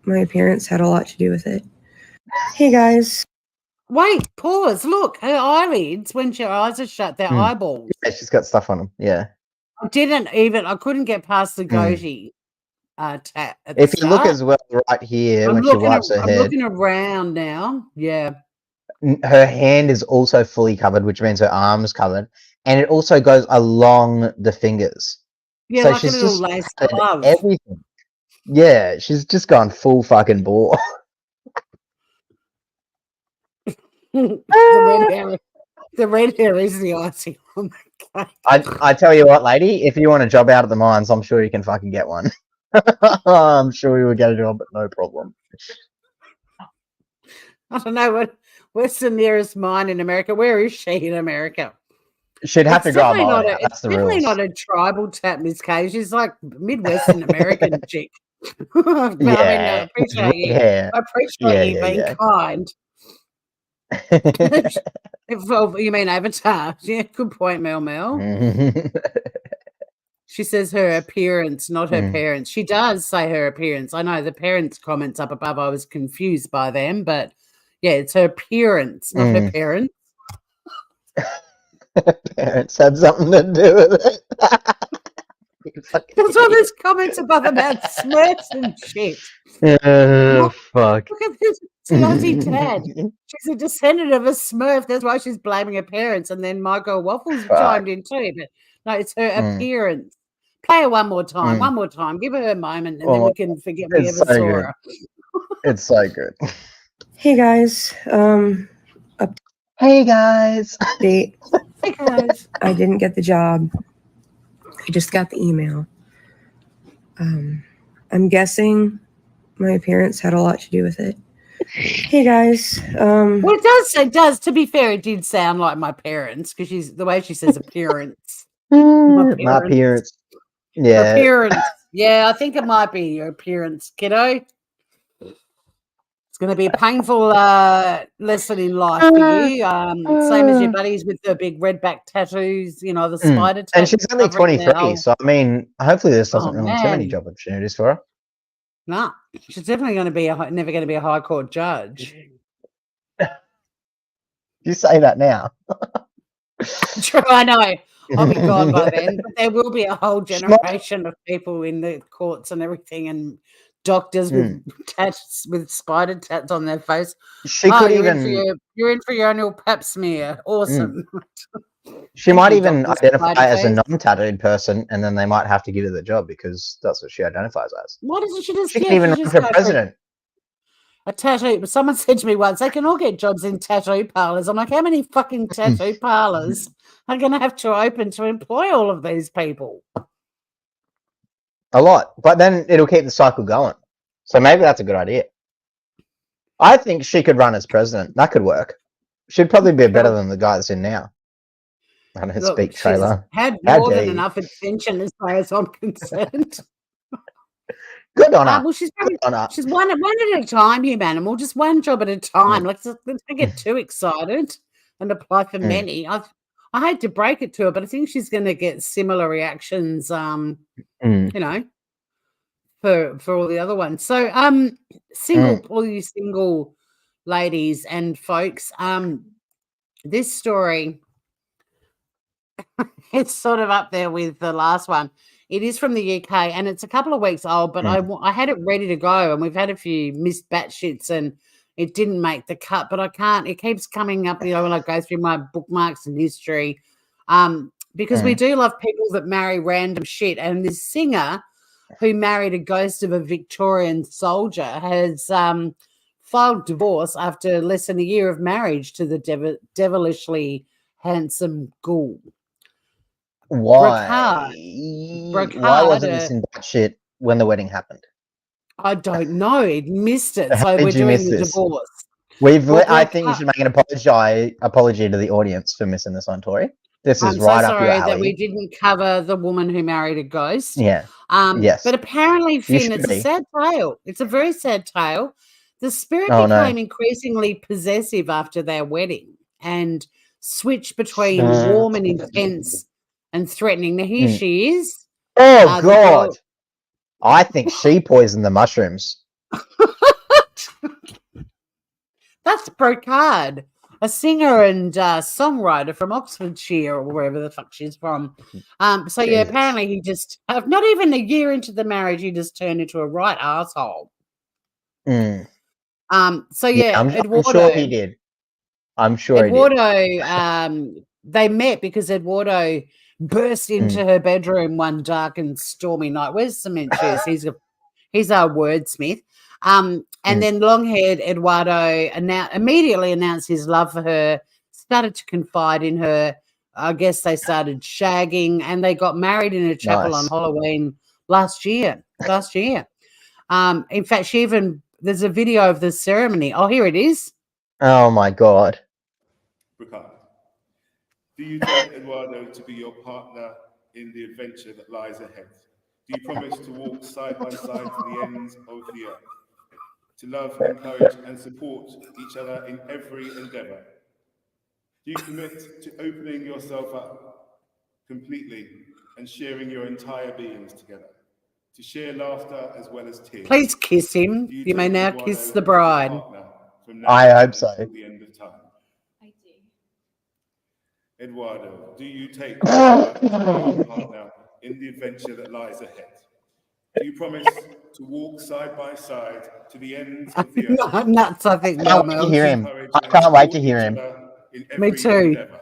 my appearance had a lot to do with it. Hey guys. Wait, pause. Look, her eyelids, when her eyes are shut, they're eyeballs. Yeah, she's got stuff on them. Yeah. I couldn't get past the goatee tap. If you look as well right here when she wipes her head. I'm looking around now. Yeah. Her hand is also fully covered, which means her arm is covered. And it also goes along the fingers. Yeah, so like she's a little just lace glove. Everything. Yeah, she's just gone full fucking ball. The red hair is the icing on the cake. I tell you what, lady, if you want a job out at the mines, I'm sure you can fucking get one. I'm sure you will get a job, but no problem. I don't know where's the nearest mine in America. Where is she in America? She'd have to go a mile. It's definitely not a tribal tap, Miss Kay. She's like Midwestern American chick. I mean, I appreciate you. I appreciate you being kind. You mean Avatar? Yeah, good point, Mel. She says her appearance, not her parents. She does say her appearance. I know the parents' comments up above. I was confused by them, but yeah, it's her appearance, not her parents. Parents had something to do with it. There's all these comments above about Smurfs and shit. Fuck. Look at this slutty Tad. She's a descendant of a Smurf. That's why she's blaming her parents. And then Michael Waffles chimed in too. But no, it's her appearance. Play her one more time. Give her a moment, and then we can forget we ever saw her. It's so good. Hey guys. Hey guys. Update. Hey guys. I didn't get the job. I just got the email. I'm guessing my parents had a lot to do with it. Hey guys. Well, it does. To be fair, it did sound like my parents because the way she says appearance. My parents. Yeah. Appearance. Yeah, I think it might be your appearance, kiddo. It's going to be a painful lesson in life for you. Same as your buddies with the big red back tattoos, the spider tattoos. And she's only 23, so I mean, hopefully this doesn't ruin too many man. job opportunities for her. No, she's definitely going to be never going to be a high court judge. You say that now. True, I know. I'll be gone by then. But there will be a whole generation of people in the courts and everything, and doctors with tats, with spider tats on their face. She could you're in for your annual pap smear. Awesome. She might even identify as a non-tattooed person, and then they might have to give her the job because that's what she identifies as. Why doesn't she just? She can even run for president. A tattoo. Someone said to me once, they can all get jobs in tattoo parlors. I'm like, how many fucking tattoo parlors are going to have to open to employ all of these people? A lot, but then it'll keep the cycle going. So maybe that's a good idea. I think she could run as president. That could work. She'd probably be better than the guy that's in now. I don't speak trailer. Had more than enough attention as far as I'm concerned. Good on her. Well, she's one at a time, you animal. Just one job at a time. Let's not get too excited and apply for many. I hate to break it to her, but I think she's going to get similar reactions. For all the other ones. So, all you single ladies and folks, this story, it's sort of up there with the last one. It is from the UK and it's a couple of weeks old, but I had it ready to go, and we've had a few missed batshits and it didn't make the cut, but I can't. It keeps coming up, when I go through my bookmarks and history, because we do love people that marry random shit. And this singer who married a ghost of a Victorian soldier has filed divorce after less than a year of marriage to the devilishly handsome ghoul. Why? Why wasn't this in that shit when the wedding happened? I don't know. It missed it. So we're doing the divorce. I think you should make an apology to the audience for missing this on, Tori. This is right up your alley. I'm sorry that we didn't cover the woman who married a ghost. Yeah. Yes. But apparently, Finn, it's a sad tale. It's a very sad tale. The spirit became increasingly possessive after their wedding and switched between warm and intense and threatening. Now, here she is. Oh, God. I think she poisoned the mushrooms. That's Brocard, a singer and songwriter from Oxfordshire or wherever the fuck she's from. Apparently he just, not even a year into the marriage, he just turned into a right asshole. I'm Eduardo, sure he did. I'm sure Eduardo, they met because Eduardo burst into her bedroom one dark and stormy night. Where's Cement Cheers? He's our wordsmith. And then long-haired Eduardo immediately announced his love for her, started to confide in her. I guess they started shagging, and they got married in a chapel on Halloween last year. In fact, there's a video of the ceremony. Oh, here it is. Oh, my God. Ricard, do you take Eduardo to be your partner in the adventure that lies ahead? Do you promise to walk side by side to the ends of the earth? To love, encourage, and support each other in every endeavor? Do you commit to opening yourself up completely and sharing your entire beings together? To share laughter as well as tears? Please kiss him. You may now kiss the bride. I hope so. The end of time. I do. Eduardo, do you take your partner in the adventure that lies ahead? Do you promise to walk side by side to the ends of the earth? I'm nuts, I think. I can't wait to hear him. I can't wait to hear him. Me too. Endeavor?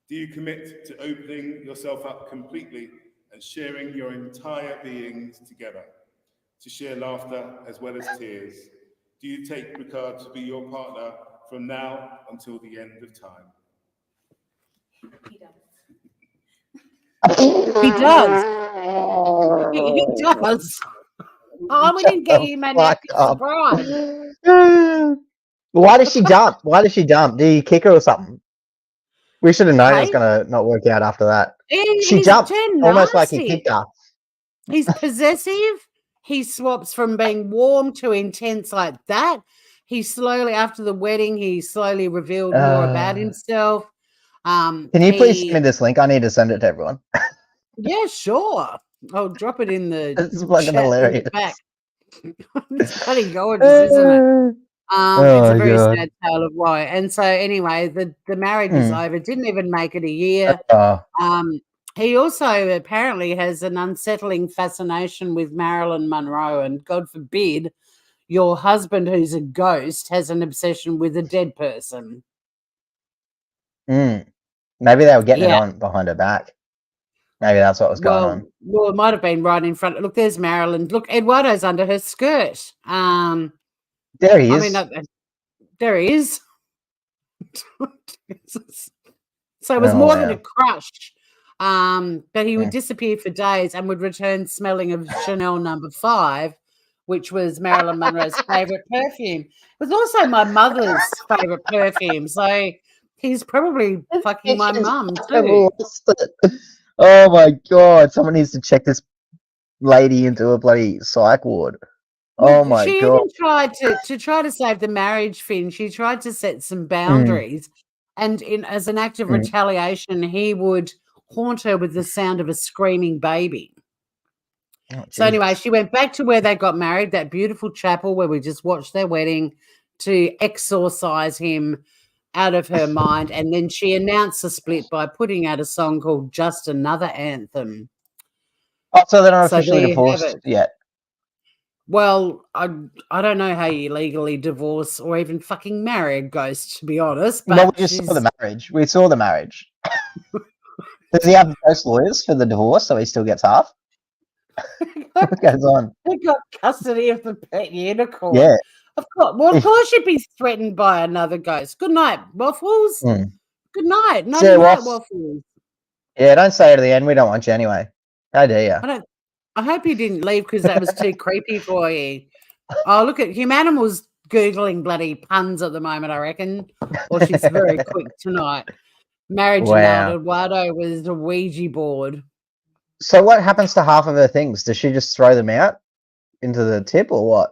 Do you commit to opening yourself up completely and sharing your entire beings together? To share laughter as well as tears? Do you take Ricard to be your partner from now until the end of time? He does. He does. Oh, we didn't get you, man. Surprise. Why does she jump? Why does she jump? Do you kick her or something? We should have known it was going to not work out after that. She jumped almost like he kicked her. He's possessive. He swaps from being warm to intense like that. He slowly, after the wedding, he slowly revealed more about himself. Can you please send me this link? I need to send it to everyone. Yeah, sure. I'll drop it in the It's fucking hilarious. Back. It's bloody gorgeous, isn't it? It's a very sad tale of woe. And so anyway, the marriage is over. Didn't even make it a year. He also apparently has an unsettling fascination with Marilyn Monroe, and God forbid your husband, who's a ghost, has an obsession with a dead person. Maybe they were getting it on behind her back. Maybe that's what was going on. Well, it might have been right in front. Look, there's Marilyn. Look, Eduardo's under her skirt. There he is. I mean, there he is. So it was more than a crush. But he would disappear for days and would return smelling of Chanel No. 5, which was Marilyn Monroe's favorite perfume. It was also my mother's favorite perfume. So he's probably fucking my mum too. Oh my God. Someone needs to check this lady into a bloody psych ward. Oh my God. She even tried to try to save the marriage, Finn. She tried to set some boundaries. And as an act of retaliation, he would haunt her with the sound of a screaming baby. So anyway, she went back to where they got married, that beautiful chapel where we just watched their wedding, to exorcise him out of her mind. And then she announced the split by putting out a song called Just Another Anthem. Oh, so they're not officially divorced yet? Well, I don't know how you legally divorce or even fucking marry a ghost, to be honest. But well, we just saw the marriage. We saw the marriage. Does he have ghost lawyers for the divorce so he still gets half? What goes on? He got custody of the pet unicorn. Yeah. Of course. Well, of course you'd be threatened by another ghost. Good night, Waffles. Good night. Night, Waffles. Yeah, don't say it at the end. We don't want you anyway. How dare you? I hope you didn't leave because that was too creepy for you. Oh, look at Humanimal's Googling bloody puns at the moment, I reckon. Or she's very quick tonight. Marriage annulled. Eduardo was a Ouija board. So what happens to half of her things? Does she just throw them out into the tip or what?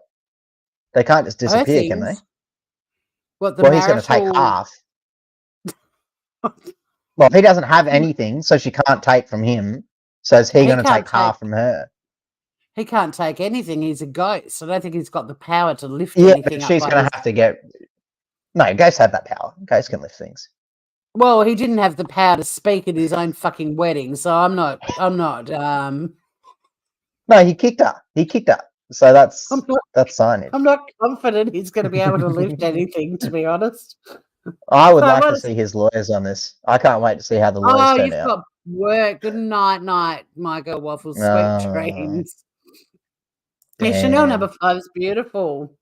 They can't just disappear, can they? What, he's going to take half. Well, if he doesn't have anything, so she can't take from him, so is he going to take half from her? He can't take anything. He's a ghost. I don't think he's got the power to lift anything but she's going to have to get... No, ghosts have that power. Ghosts can lift things. Well, he didn't have the power to speak at his own fucking wedding, so I'm not. No, he kicked her. So that's signage. I'm not confident he's going to be able to lift anything, to be honest. I would like to see his lawyers on this. I can't wait to see how the lawyers turn out. Oh, you've got work. Good night, my girl Waffles. Sweet dreams. Yeah, Chanel No. 5 is beautiful.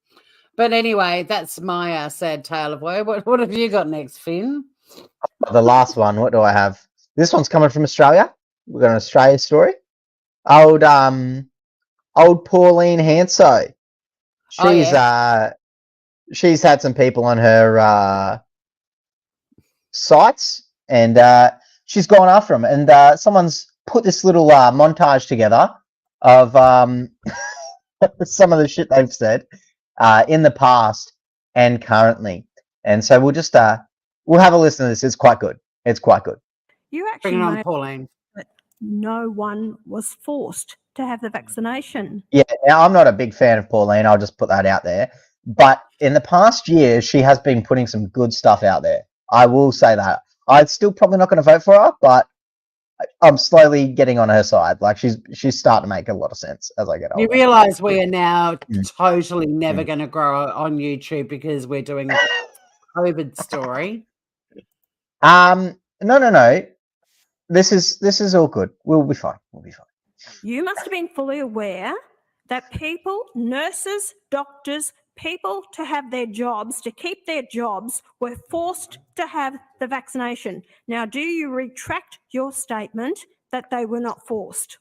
But anyway, that's my sad tale of woe. What have you got next, Finn? The last one. What do I have? This one's coming from Australia. We've got an Australia story. Old Pauline Hanso. She's had some people on her sites, and she's gone after them. And someone's put this little montage together of some of the shit they've said in the past and currently. And so we'll just we'll have a listen to this. It's quite good. You actually bring it on, Pauline. That no one was forced to have the vaccination. Yeah, now I'm not a big fan of Pauline. I'll just put that out there. But in the past year, she has been putting some good stuff out there. I will say that. I'm still probably not going to vote for her, but I'm slowly getting on her side. Like she's starting to make a lot of sense as I get older. You realise we are now totally never going to grow on YouTube because we're doing a COVID story. No. This is all good. We'll be fine. You must have been fully aware that people, nurses, doctors, People to have their jobs, to keep their jobs, were forced to have the vaccination. Now, do you retract your statement that they were not forced?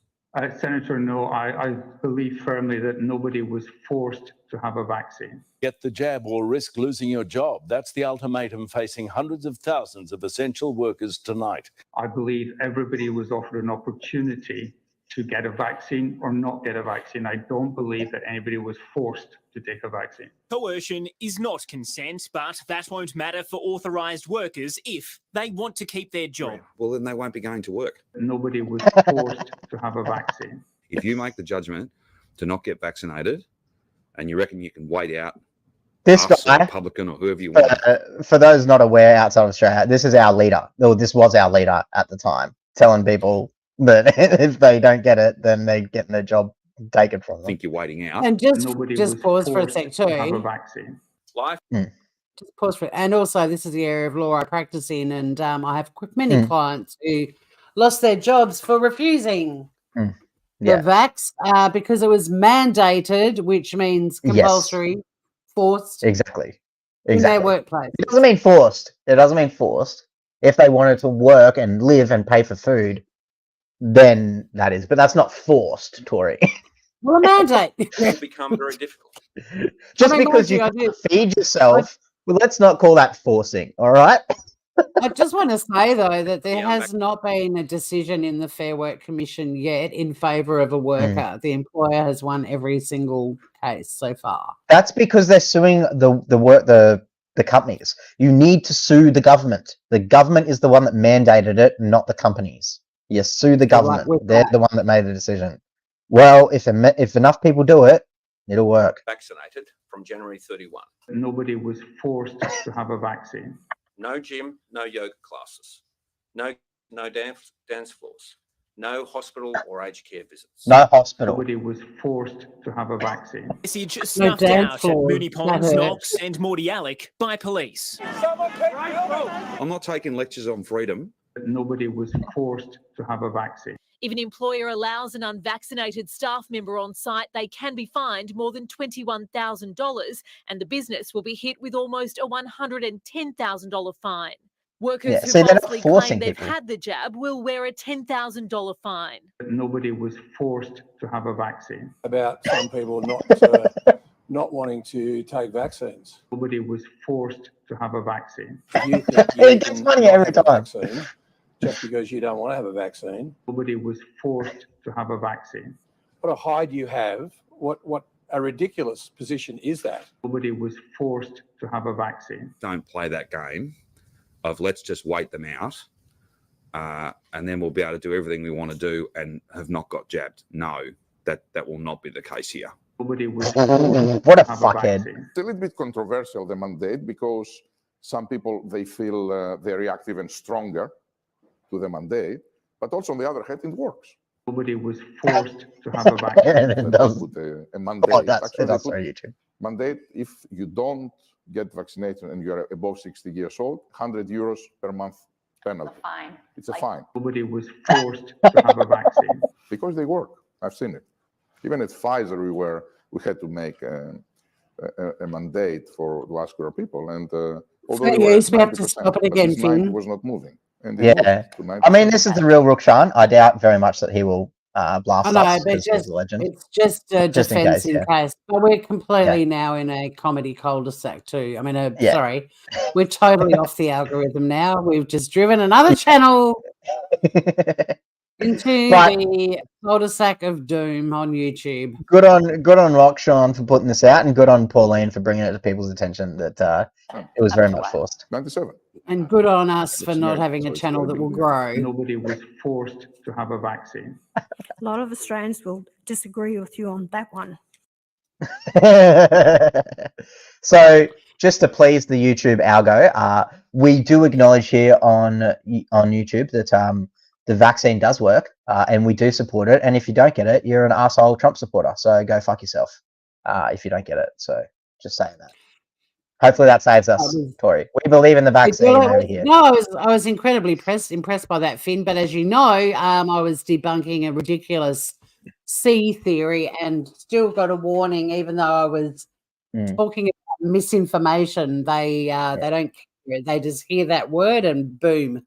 Senator, no, I believe firmly that nobody was forced to have a vaccine. Get the jab or risk losing your job. That's the ultimatum facing hundreds of thousands of essential workers tonight. I believe everybody was offered an opportunity to get a vaccine or not get a vaccine. I don't believe that anybody was forced to take a vaccine. Coercion is not consent, but that won't matter for authorised workers if they want to keep their job. Well, then they won't be going to work. Nobody was forced to have a vaccine. If you make the judgment to not get vaccinated and you reckon you can wait out this guy, Republican or whoever you want. For those not aware outside of Australia, this is our leader. Or this was our leader at the time, telling people that if they don't get it, then they're getting their job taken from them. I think you're waiting out. And just pause for a sec too. Have a vaccine. Life. Just pause for it. And also, this is the area of law I practice in, and I have many clients who lost their jobs for refusing the vax because it was mandated, which means compulsory, forced. Exactly. In their workplace. It doesn't mean forced. It doesn't mean forced. If they wanted to work and live and pay for food, then that is. But that's not forced, Tori. Well, a mandate. It's become very difficult. Just because you can feed yourself, well, let's not call that forcing, all right? I just want to say, though, that there has not been a decision in the Fair Work Commission yet in favour of a worker. The employer has won every single case so far. That's because they're suing the companies. You need to sue the government. The government is the one that mandated it, not the companies. You sue the government. They're the one that made the decision. Well, if enough people do it, it'll work. Vaccinated from January 31. Nobody was forced to have a vaccine. No gym, no yoga classes, no dance floors, no hospital or aged care visits. No hospital. Nobody was forced to have a vaccine. Message snuffed out at Moonee Ponds, Knox and Mordialloc by police. I'm not taking lectures on freedom. Nobody was forced to have a vaccine. If an employer allows an unvaccinated staff member on site, they can be fined more than $21,000 and the business will be hit with almost a $110,000 fine. Workers who falsely claim they've had the jab will wear a $10,000 fine. Nobody was forced to have a vaccine. About some people not wanting to take vaccines. Nobody was forced to have a vaccine. You think It gets money every time. Just because you don't want to have a vaccine. Nobody was forced to have a vaccine. What a high do you have? What a ridiculous position is that? Nobody was forced to have a vaccine. Don't play that game of let's just wait them out and then we'll be able to do everything we want to do and have not got jabbed. No, that will not be the case here. Nobody was what a fuckhead. It's a little bit controversial, the mandate, because some people, they feel very active and stronger to the mandate, but also on the other hand, it works. Nobody was forced to have a vaccine. It does. A mandate. That's on YouTube. Mandate, if you don't get vaccinated and you're above 60 years old, €100 per month penalty. Fine. It's a fine. Nobody was forced to have a vaccine. Because they work. I've seen it. Even at Pfizer, we had to make a mandate for vascular people, and although you have to stop it again, Finn. Was not moving. And I mean, this is the real Rukshan. I doubt very much that he will blast us because he's a legend. It's just a defense in case. But we're completely now in a comedy cul-de-sac too. I mean, sorry, we're totally off the algorithm now. We've just driven another channel into the cul-de-sac of doom on YouTube. Good on Rukshan for putting this out, and good on Pauline for bringing it to people's attention that it was very much forced. 97. And good on us for not having a channel that will grow. Nobody was forced to have a vaccine. A lot of Australians will disagree with you on that one. So, just to please the YouTube algo, we do acknowledge here on YouTube that the vaccine does work, and we do support it. And if you don't get it, you're an arsehole Trump supporter. So go fuck yourself if you don't get it. So just saying that. Hopefully that saves us, Tori. We believe in the vaccine over here. No, I was incredibly impressed by that, Finn. But as you know, I was debunking a ridiculous C theory and still got a warning, even though I was talking about misinformation, they don't care. They just hear that word and boom.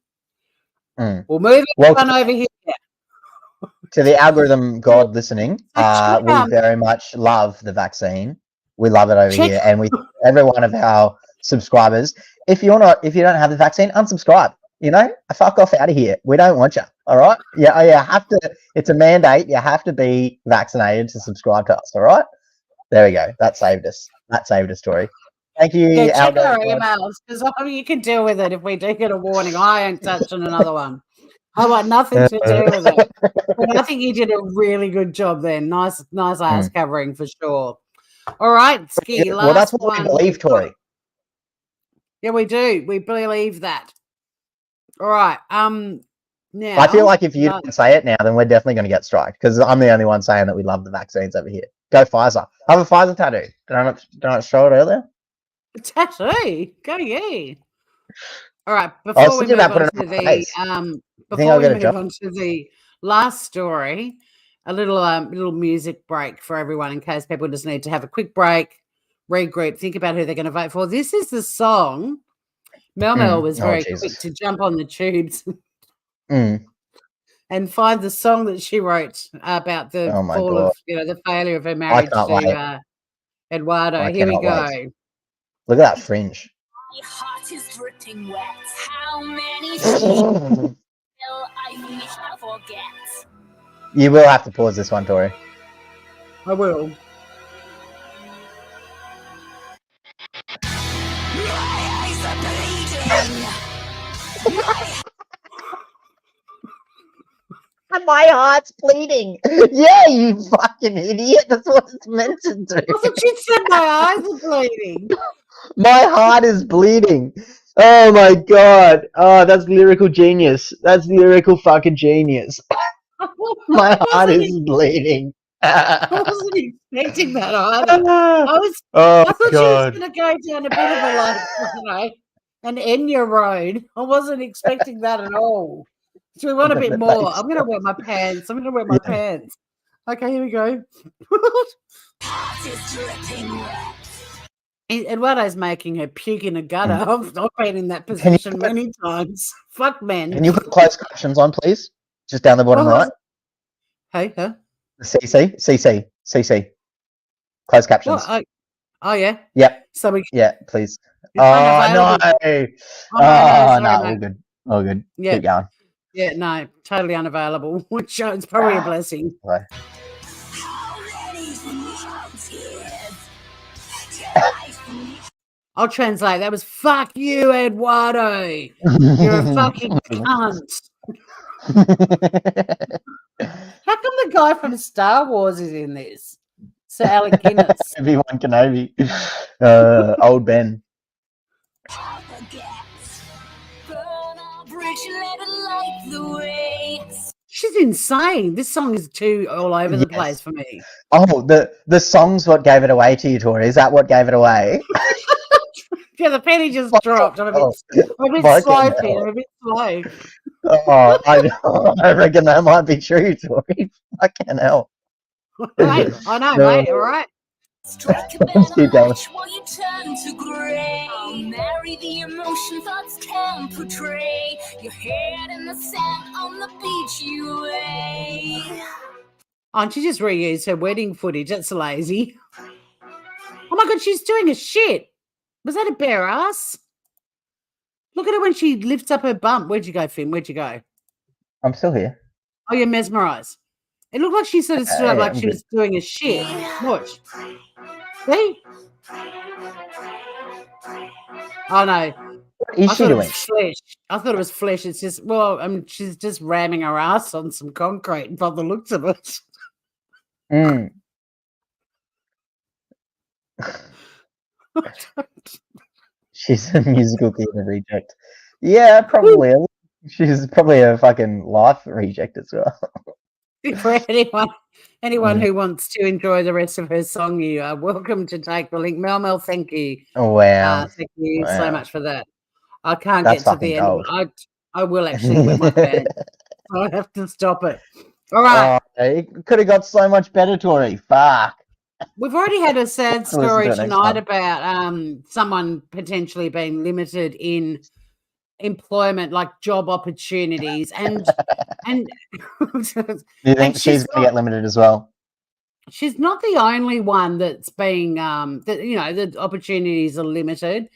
We'll move on over here. To the algorithm god listening, we very much love the vaccine. We love it over here, and every one of our subscribers. If you don't have the vaccine, unsubscribe. Fuck off out of here. We don't want you. All right? Yeah, you have to. It's a mandate. You have to be vaccinated to subscribe to us. All right? There we go. That saved us. Tori. Thank you. Yeah, check our emails because you can deal with it if we do get a warning. I ain't touching another one. I want nothing to do with it. But I think you did a really good job there. Nice ass covering for sure. All right, Ski. Well, that's what we believe, Tori. Yeah, we do. We believe that. All right. Now I feel like if you don't say it now, then we're definitely going to get striked because I'm the only one saying that we love the vaccines over here. Go Pfizer. I have a Pfizer tattoo. Did I not show it earlier? A tattoo. Go yeah. All right. Before we move on to the last story, a little music break for everyone in case people just need to have a quick break, regroup, think about who they're going to vote for. This is the song. Mel was very quick to jump on the tubes and find the song that she wrote about the fall of, the failure of her marriage to Eduardo. Here we go. Look at that fringe. My heart is dripping wet. How many will I never forget? You will have to pause this one, Tori. I will. My eyes are bleeding. My heart's bleeding. Yeah, you fucking idiot. That's what it's meant to do. I thought you said my eyes are bleeding. My heart is bleeding. Oh my god. Oh, that's lyrical genius. That's lyrical fucking genius. My heart is bleeding. I wasn't expecting that either. I thought she was going to go down a bit of a an Enya road. I wasn't expecting that at all. So we want a bit more. I'm going to wear my pants. Okay, here we go. Eduardo's making her puke in a gutter. I've been in that position many times. Fuck, man. Can you put closed captions on, please? Just down the bottom right. Hey, huh? CC. Closed captions. Oh, yeah? Yep. So yeah, please. No. No, all good. Yeah. Keep going. Yeah, no, totally unavailable, which is probably a blessing. Right. I'll translate. That was fuck you, Eduardo. You're a fucking cunt. How come the guy from Star Wars is in this? Sir Alec Guinness. Obi-Wan Kenobi. Old Ben. She's insane. This song is too all over the place for me. Oh, the song's what gave it away to you, Tori. Is that what gave it away? Yeah, the penny just dropped. I'm a bit slow, Peter. I'm a bit slow. Oh, I reckon that might be true, Tori. Fucking hell. Right, I know, mate. All right. Strike a banner while you turn to grey. Marry the emotion thoughts can portray. Your head in the sand on the beach you lay. Oh, she just reused her wedding footage. That's lazy. Oh my god, she's doing a shit. Was that a bare ass? Look at her when she lifts up her bump. Where'd you go, Finn? Where'd you go? I'm still here. Oh, you're mesmerised. It looked like she sort of stood up like she was doing a shit. Watch. See? Oh, no. What is she doing? Flesh. I thought it was flesh. It's just, she's just ramming her ass on some concrete by the looks of it. She's a musical theatre reject. Yeah, probably. She's probably a fucking life reject as well. For anyone who wants to enjoy the rest of her song, you are welcome to take the link. Mel, thank you. Oh, wow. Thank you so much for that. I can't get to the end. I will actually wet my pants. I have to stop it. All right. It could have got so much better, Tori. Fuck. We've already had a sad story to it next tonight time. about someone potentially being limited in employment, like job opportunities, and Do you think she's going to get limited as well? she's not the only one that's being that the opportunities are limited.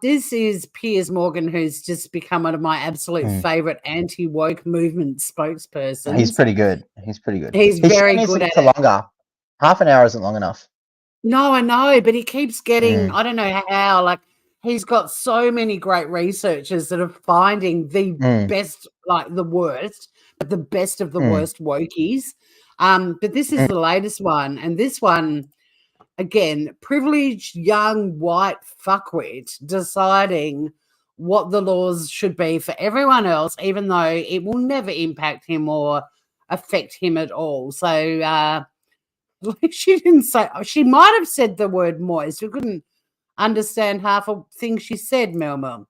This is Piers Morgan, who's just become one of my absolute favorite anti-woke movement spokespersons. He's pretty good. He's pretty good. He's very good at it. Longer. Half an hour isn't long enough. No, I know, but he keeps getting, I don't know how, like, he's got so many great researchers that are finding the best, like the worst, but the best of the worst wokies. But this is the latest one. And this one, again, privileged young white fuckwit deciding what the laws should be for everyone else, even though it will never impact him or affect him at all. So she didn't say, she might have said the word moist. We couldn't understand half of things she said, Mel.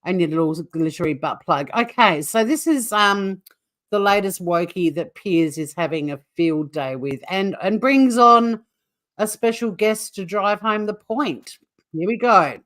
And your little glittery butt plug. Okay, so this is the latest wokey that Piers is having a field day with and brings on a special guest to drive home the point. Here we go.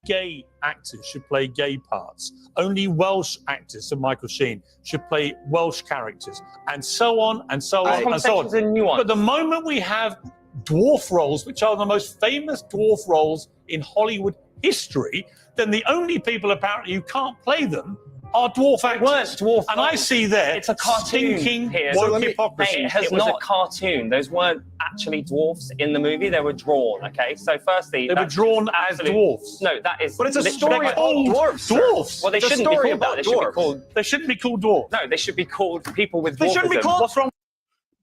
Gay actors should play gay parts. Only Welsh actors, so Michael Sheen, should play Welsh characters, and so on and so on and so on. But the moment we have dwarf roles, which are the most famous dwarf roles in Hollywood history, then the only people apparently who can't play them are dwarf actors. And I see there it's a cartoon stinking here. woke hypocrisy. It was a cartoon. Those weren't actually dwarfs in the movie. They were drawn, okay? So firstly... They were drawn as dwarfs. No, that is... But it's a story about dwarfs. Dwarfs. Well, they shouldn't be called that. They should be called... They shouldn't be called dwarfs. No, they should be called people with dwarfism. They shouldn't be called... What's wrong?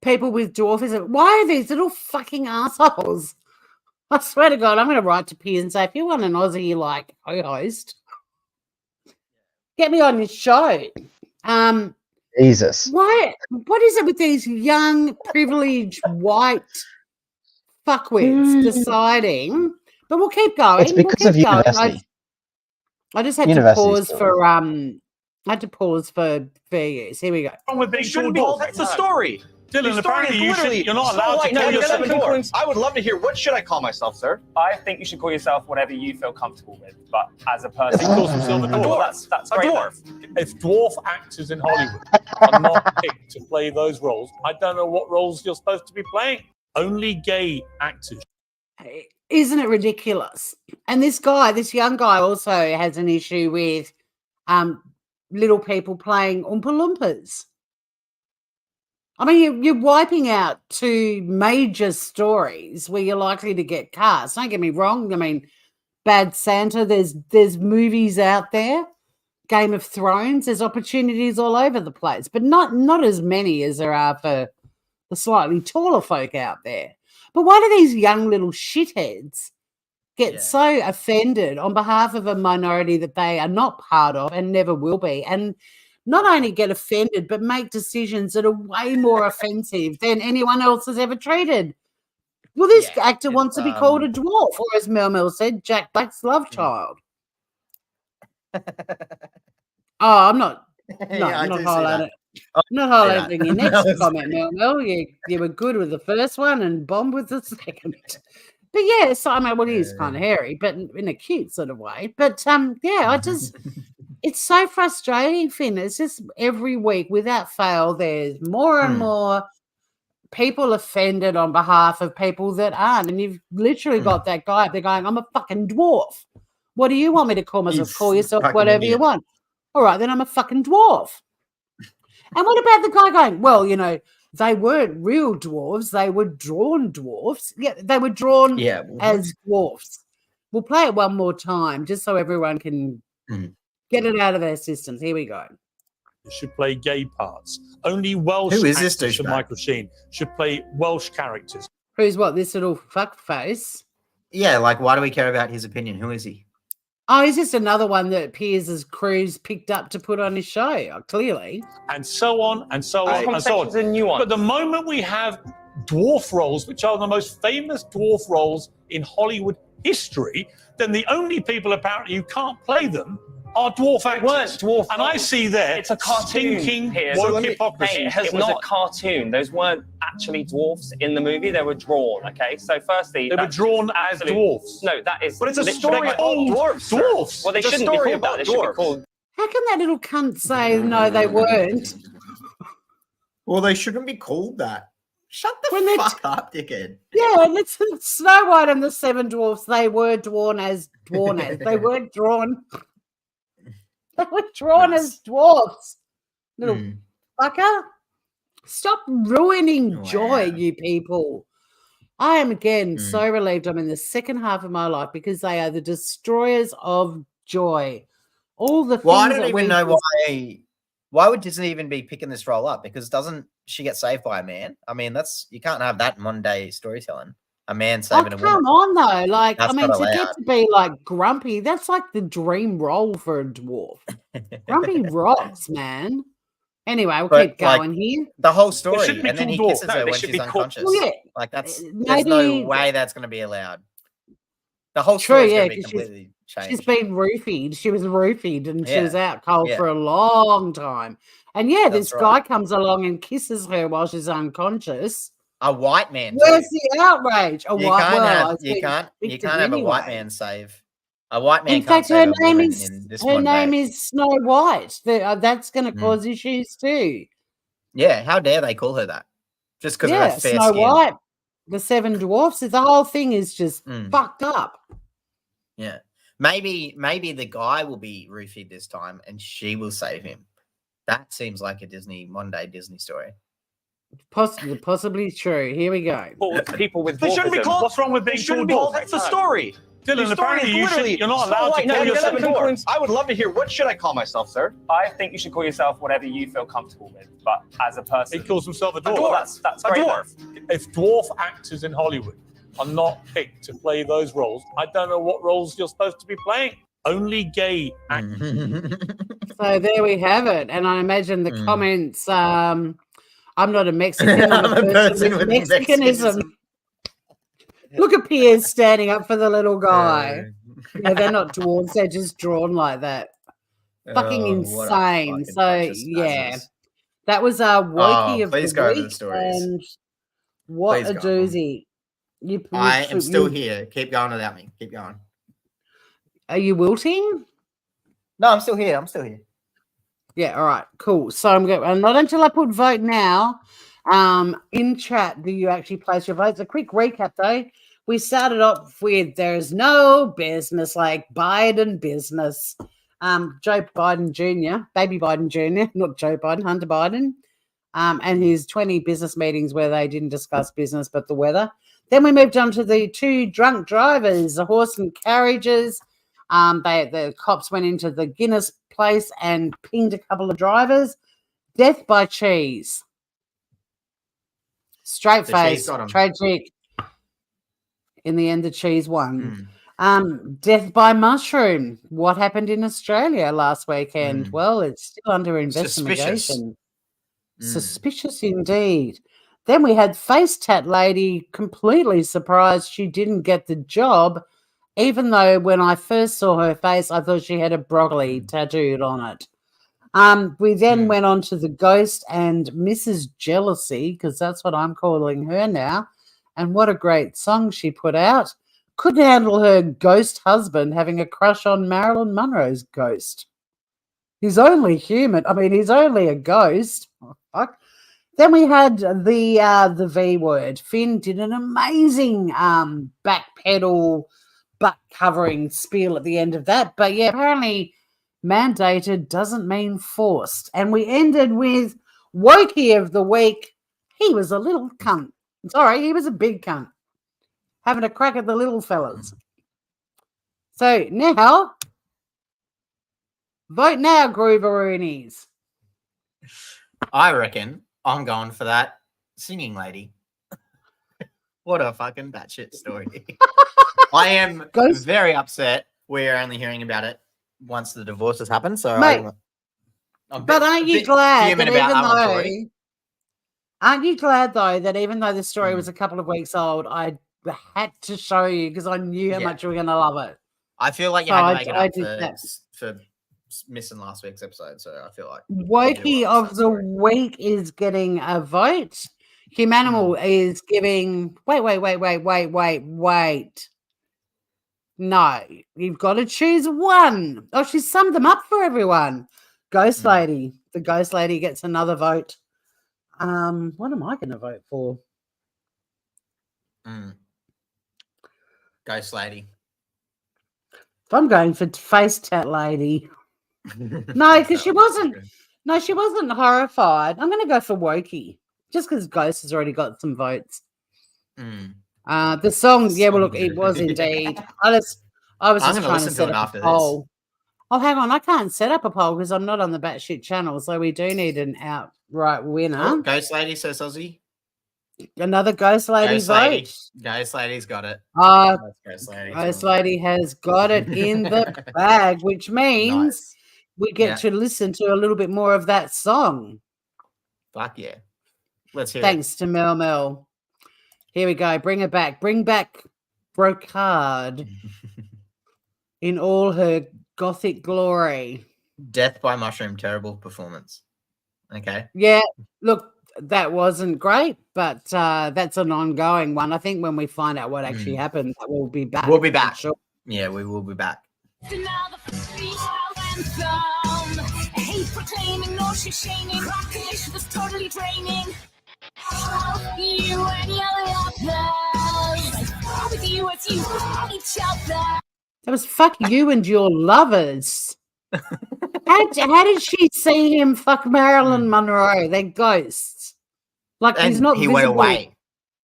People with dwarfism. Why are these little fucking assholes? I swear to God, I'm going to write to Piers and say, if you want an Aussie, like, co-host, get me on this show. Jesus. What is it with these young, privileged, white fuckwits deciding? But we'll keep going. It's because of university. I just had to pause for I had to pause for fair use. Here we go. They shouldn't be called. That's the story. Dylan, apparently you're not allowed to call yourself a dwarf. I would love to hear, what should I call myself, sir? I think you should call yourself whatever you feel comfortable with, but as a person... He calls himself a dwarf. That's a great. Dwarf. If dwarf actors in Hollywood are not picked to play those roles, I don't know what roles you're supposed to be playing. Only gay actors. Isn't it ridiculous? And this young guy also has an issue with little people playing Oompa Loompas. I mean, you're wiping out two major stories where you're likely to get cast. Don't get me wrong. I mean, Bad Santa, there's movies out there. Game of Thrones, there's opportunities all over the place, but not as many as there are for the slightly taller folk out there. But why do these young little shitheads get so offended on behalf of a minority that they are not part of and never will be? And not only get offended, but make decisions that are way more offensive than anyone else has ever treated. Well, this actor wants to be called a dwarf, or as Mel said, Jack Black's love child. I'm not highlighting. Not highlighting your next comment, Mel. You were good with the first one and bombed with the second. But yeah, so I mean, well, he is kind of hairy, but in a cute sort of way. But I just. It's so frustrating, Finn. It's just every week, without fail, there's more and more people offended on behalf of people that aren't. And you've literally got that guy up there going, I'm a fucking dwarf. What do you want me to call myself? Call yourself whatever you want. All right, then I'm a fucking dwarf. And what about the guy going, well, they weren't real dwarves. They were drawn dwarfs. Yeah, they were drawn as dwarfs. We'll play it one more time just so everyone can... get it out of their systems. Here we go. Should play gay parts. Only Welsh actors, so Michael Sheen, should play Welsh characters. Who's what? This little fuckface? Yeah, like, why do we care about his opinion? Who is he? Oh, he's just another one that Piers' crew's picked up to put on his show, clearly. And so on and so on and so on. A nuance. But the moment we have dwarf roles, which are the most famous dwarf roles in Hollywood history, then the only people apparently who can't play them are dwarf actors. Weren't dwarf. And I see there It's a cartoon. stinking Piers. woke hypocrisy. It was a cartoon. Those weren't actually dwarfs in the movie. They were drawn. Okay, so firstly, They were drawn as dwarfs. No, that is. But it's a literally- story about dwarves. sir. Dwarfs. Well, they It's a shouldn't be story called that. about They should be dwarves. called. How can that little cunt say no, they weren't? Well, they shouldn't be called that. Shut the When they're fuck up, dickhead. Yeah, and it's Snow White and the Seven Dwarfs. They were drawn as They weren't drawn. They were drawn as dwarfs. Little fucker. Stop ruining joy, you people. I am again so relieved I'm in the second half of my life because they are the destroyers of joy. All the things Well, I don't that even we know just- why would Disney even be picking this role up? Because doesn't she get saved by a man? I mean, you can't have that in modern day storytelling. A man saving a woman. Come on, though. Like, That's I mean, not to get allowed. to be like grumpy, that's like the dream role for a dwarf. Grumpy rocks, man. Anyway, we'll But, keep going here. The whole They story, shouldn't be and then he called kisses dwarf. her No, they when should she's be called- unconscious. Well, yeah. Like there's Maybe- no way that's going to be allowed. The whole True, story is yeah, going to be 'cause completely changed. she's been roofied. She was roofied and she Yeah, was out cold yeah. for a long time. And yeah, That's this right. guy comes along and kisses her while she's unconscious. A white man. Where's too. the outrage? A You white can't well, have it's you been can't victim have a white anyway. man save. A white man In can't fact, her save a name woman is in this her one name day. is Snow White. That's going to cause issues too. Yeah, how dare they call her that? Just because of her fair Snow skin. White, the Seven Dwarfs. The whole thing is just fucked up. Yeah. Maybe the guy will be roofied this time and she will save him. That seems like a modern day Disney story. Possibly true. Here we go. People with They shouldn't be dwarfism. called- What's wrong with being They shouldn't called be dwarf? called. That's the story. Dylan, The story apparently is you literally- you're not allowed to White, no, call you yourself a gotta dwarf. influence- I would love to hear, what should I call myself, sir? I think you should call yourself whatever you feel comfortable with, but as a person, He calls himself a dwarf. Well, that's great. If dwarf actors in Hollywood are not picked to play those roles, I don't know what roles you're supposed to be playing. Only gay actors. So there we have it. And I imagine the comments. I'm not a Mexican. I'm a person with Mexicanism. Look at Piers standing up for the little guy. Yeah, they're not dwarves. They're just drawn like that. Fucking Oh, what a insane. fucking So bunch of yeah, spazzes. that was our wokey of please the go over the week. stories. And what Please a go on. doozy! I am still here. Keep going without me. Keep going. Are you wilting? No, I'm still here. I'm still here. Yeah, all right, cool. So I'm going, and not until I put vote now. In chat, do you actually place your votes? A quick recap though. We started off with there's no business like Biden business. Joe Biden Jr., baby Biden Jr., not Joe Biden, Hunter Biden, and his 20 business meetings where they didn't discuss business but the weather. Then we moved on to the two drunk drivers, the horse and carriages. The cops went into the Guinness place and pinged a couple of drivers. Death by cheese. Straight The cheese face, got 'em. tragic. In the end, the cheese won. Death by mushroom. What happened in Australia last weekend? Well, it's still under investigation. Suspicious indeed. Then we had face tat lady completely surprised she didn't get the job, even though when I first saw her face, I thought she had a broccoli tattooed on it. We then went on to the ghost and Mrs. Jealousy, because that's what I'm calling her now. And what a great song she put out. Couldn't handle her ghost husband having a crush on Marilyn Monroe's ghost. He's only human. I mean, he's only a ghost. Oh, fuck. Then we had the V word. Finn did an amazing backpedal, butt covering spiel at the end of that. But yeah, apparently mandated doesn't mean forced. And we ended with Wokey of the week. He was a little cunt. Sorry, he was a big cunt. Having a crack at the little fellas. So now, vote now, Grooveroonies. I reckon I'm going for that singing lady. What a fucking batshit story. I am very upset we're only hearing about it once the divorce has happened. So Mate, I'm but aren't you glad fuming that about even that one, though, Tori. aren't you glad though that even though the story was a couple of weeks old, I had to show you because I knew how much you were going to love it. I feel like you So had to I- make it I up did that. for missing last week's episode, so I feel like Wokey of the week is getting a vote. Humanimal is giving. Wait. No, you've got to choose one. Oh, she summed them up for everyone. Ghost Lady. The Ghost Lady gets another vote. What am I going to vote for? Ghost Lady. I'm going for Face Tat Lady. No, because she wasn't. No, she wasn't horrified. I'm going to go for Wokey, just because Ghost has already got some votes. The song, yeah, well, look, it was indeed. I was just trying to set up a poll. Oh, hang on, I can't set up a poll because I'm not on the Batshit channel, so we do need an outright winner. Oh, Ghost Lady says Aussie. Another Ghost Lady vote. Ghost Lady's got it. Ghost Lady has got it in the bag, which means we get to listen to a little bit more of that song. Fuck yeah. Let's hear Thanks to Mel Mel. Here we go. Bring it back. Bring back Brocard in all her gothic glory. Death by Mushroom, terrible performance. Okay. Yeah, look, that wasn't great, but that's an ongoing one. I think when we find out what actually happened, we'll be back. We'll be back. Sure. Yeah, we will be back. Hate proclaiming, nauseous shaming, cracklish was totally draining. You and your lovers, with you as you each other. That was fuck you and your lovers. How did she see him fuck Marilyn Monroe? They're ghosts. Like And he's not. he went visible. away.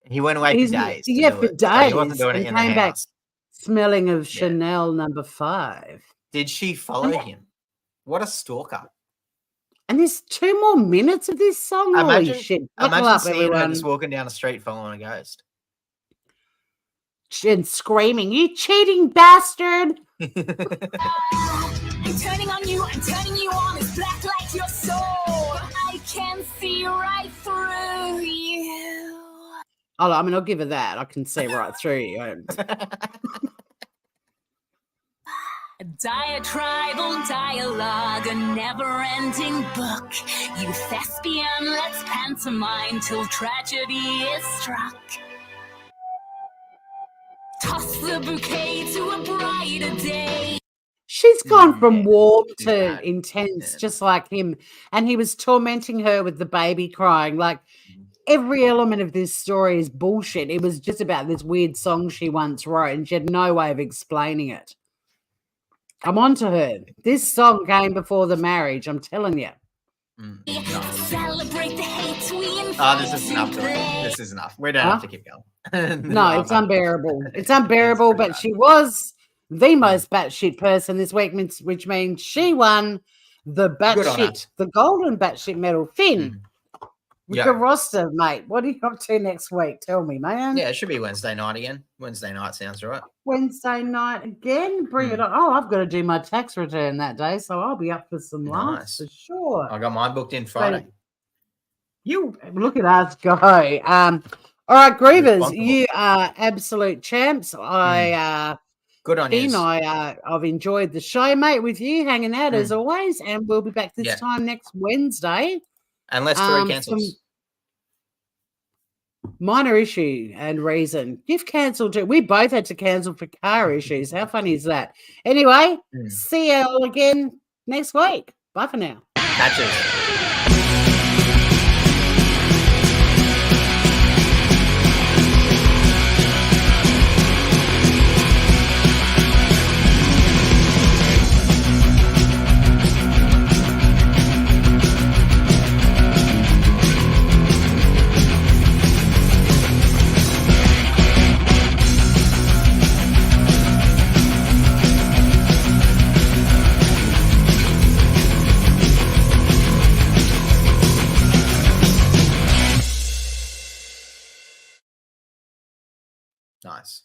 He went away for days. to Yeah, do for it. So days. he wasn't doing and it in the came back house. smelling of Chanel No. 5. Did she follow him? What a stalker. And there's 2 more minutes of this song. Holy shit! Buckle Imagine up, seeing her everyone. just walking down the street following a ghost. And screaming, "You cheating bastard!" I'm turning on you, I'm turning you on. It's black like your soul. I can see right through you. Oh, I mean, I'll give her that. I can see right through you. A diatribal dialogue, a never-ending book. You thespian, let's pantomime till tragedy is struck. Toss the bouquet to a brighter day. She's gone from warm to intense, just like him. And he was tormenting her with the baby crying. Like, every element of this story is bullshit. It was just about this weird song she once wrote, and she had no way of explaining it. I'm on to her. This song came before the marriage, I'm telling you. Celebrate the hate we This is enough. This is enough. We don't have to keep going. No, it's unbearable. It's unbearable, but she was the most batshit person this week, which means she won the batshit, the Golden Batshit medal. Finn, with the roster, mate. What are you up to next week? Tell me, man. Yeah, it should be Wednesday night again. Wednesday night sounds right. Wednesday night again. Bring it on. Oh, I've got to do my tax return that day, so I'll be up for some laughs for sure. I got mine booked in Friday. You look at us go. All right, Grievers, you are absolute champs. Good on you. I've enjoyed the show, mate, with you hanging out as always, and we'll be back this time next Wednesday. Unless Tori cancels. Minor issue and reason. You've cancelled too. We both had to cancel for car issues. How funny is that? Anyway, see you all again next week. Bye for now. That's it. Nice.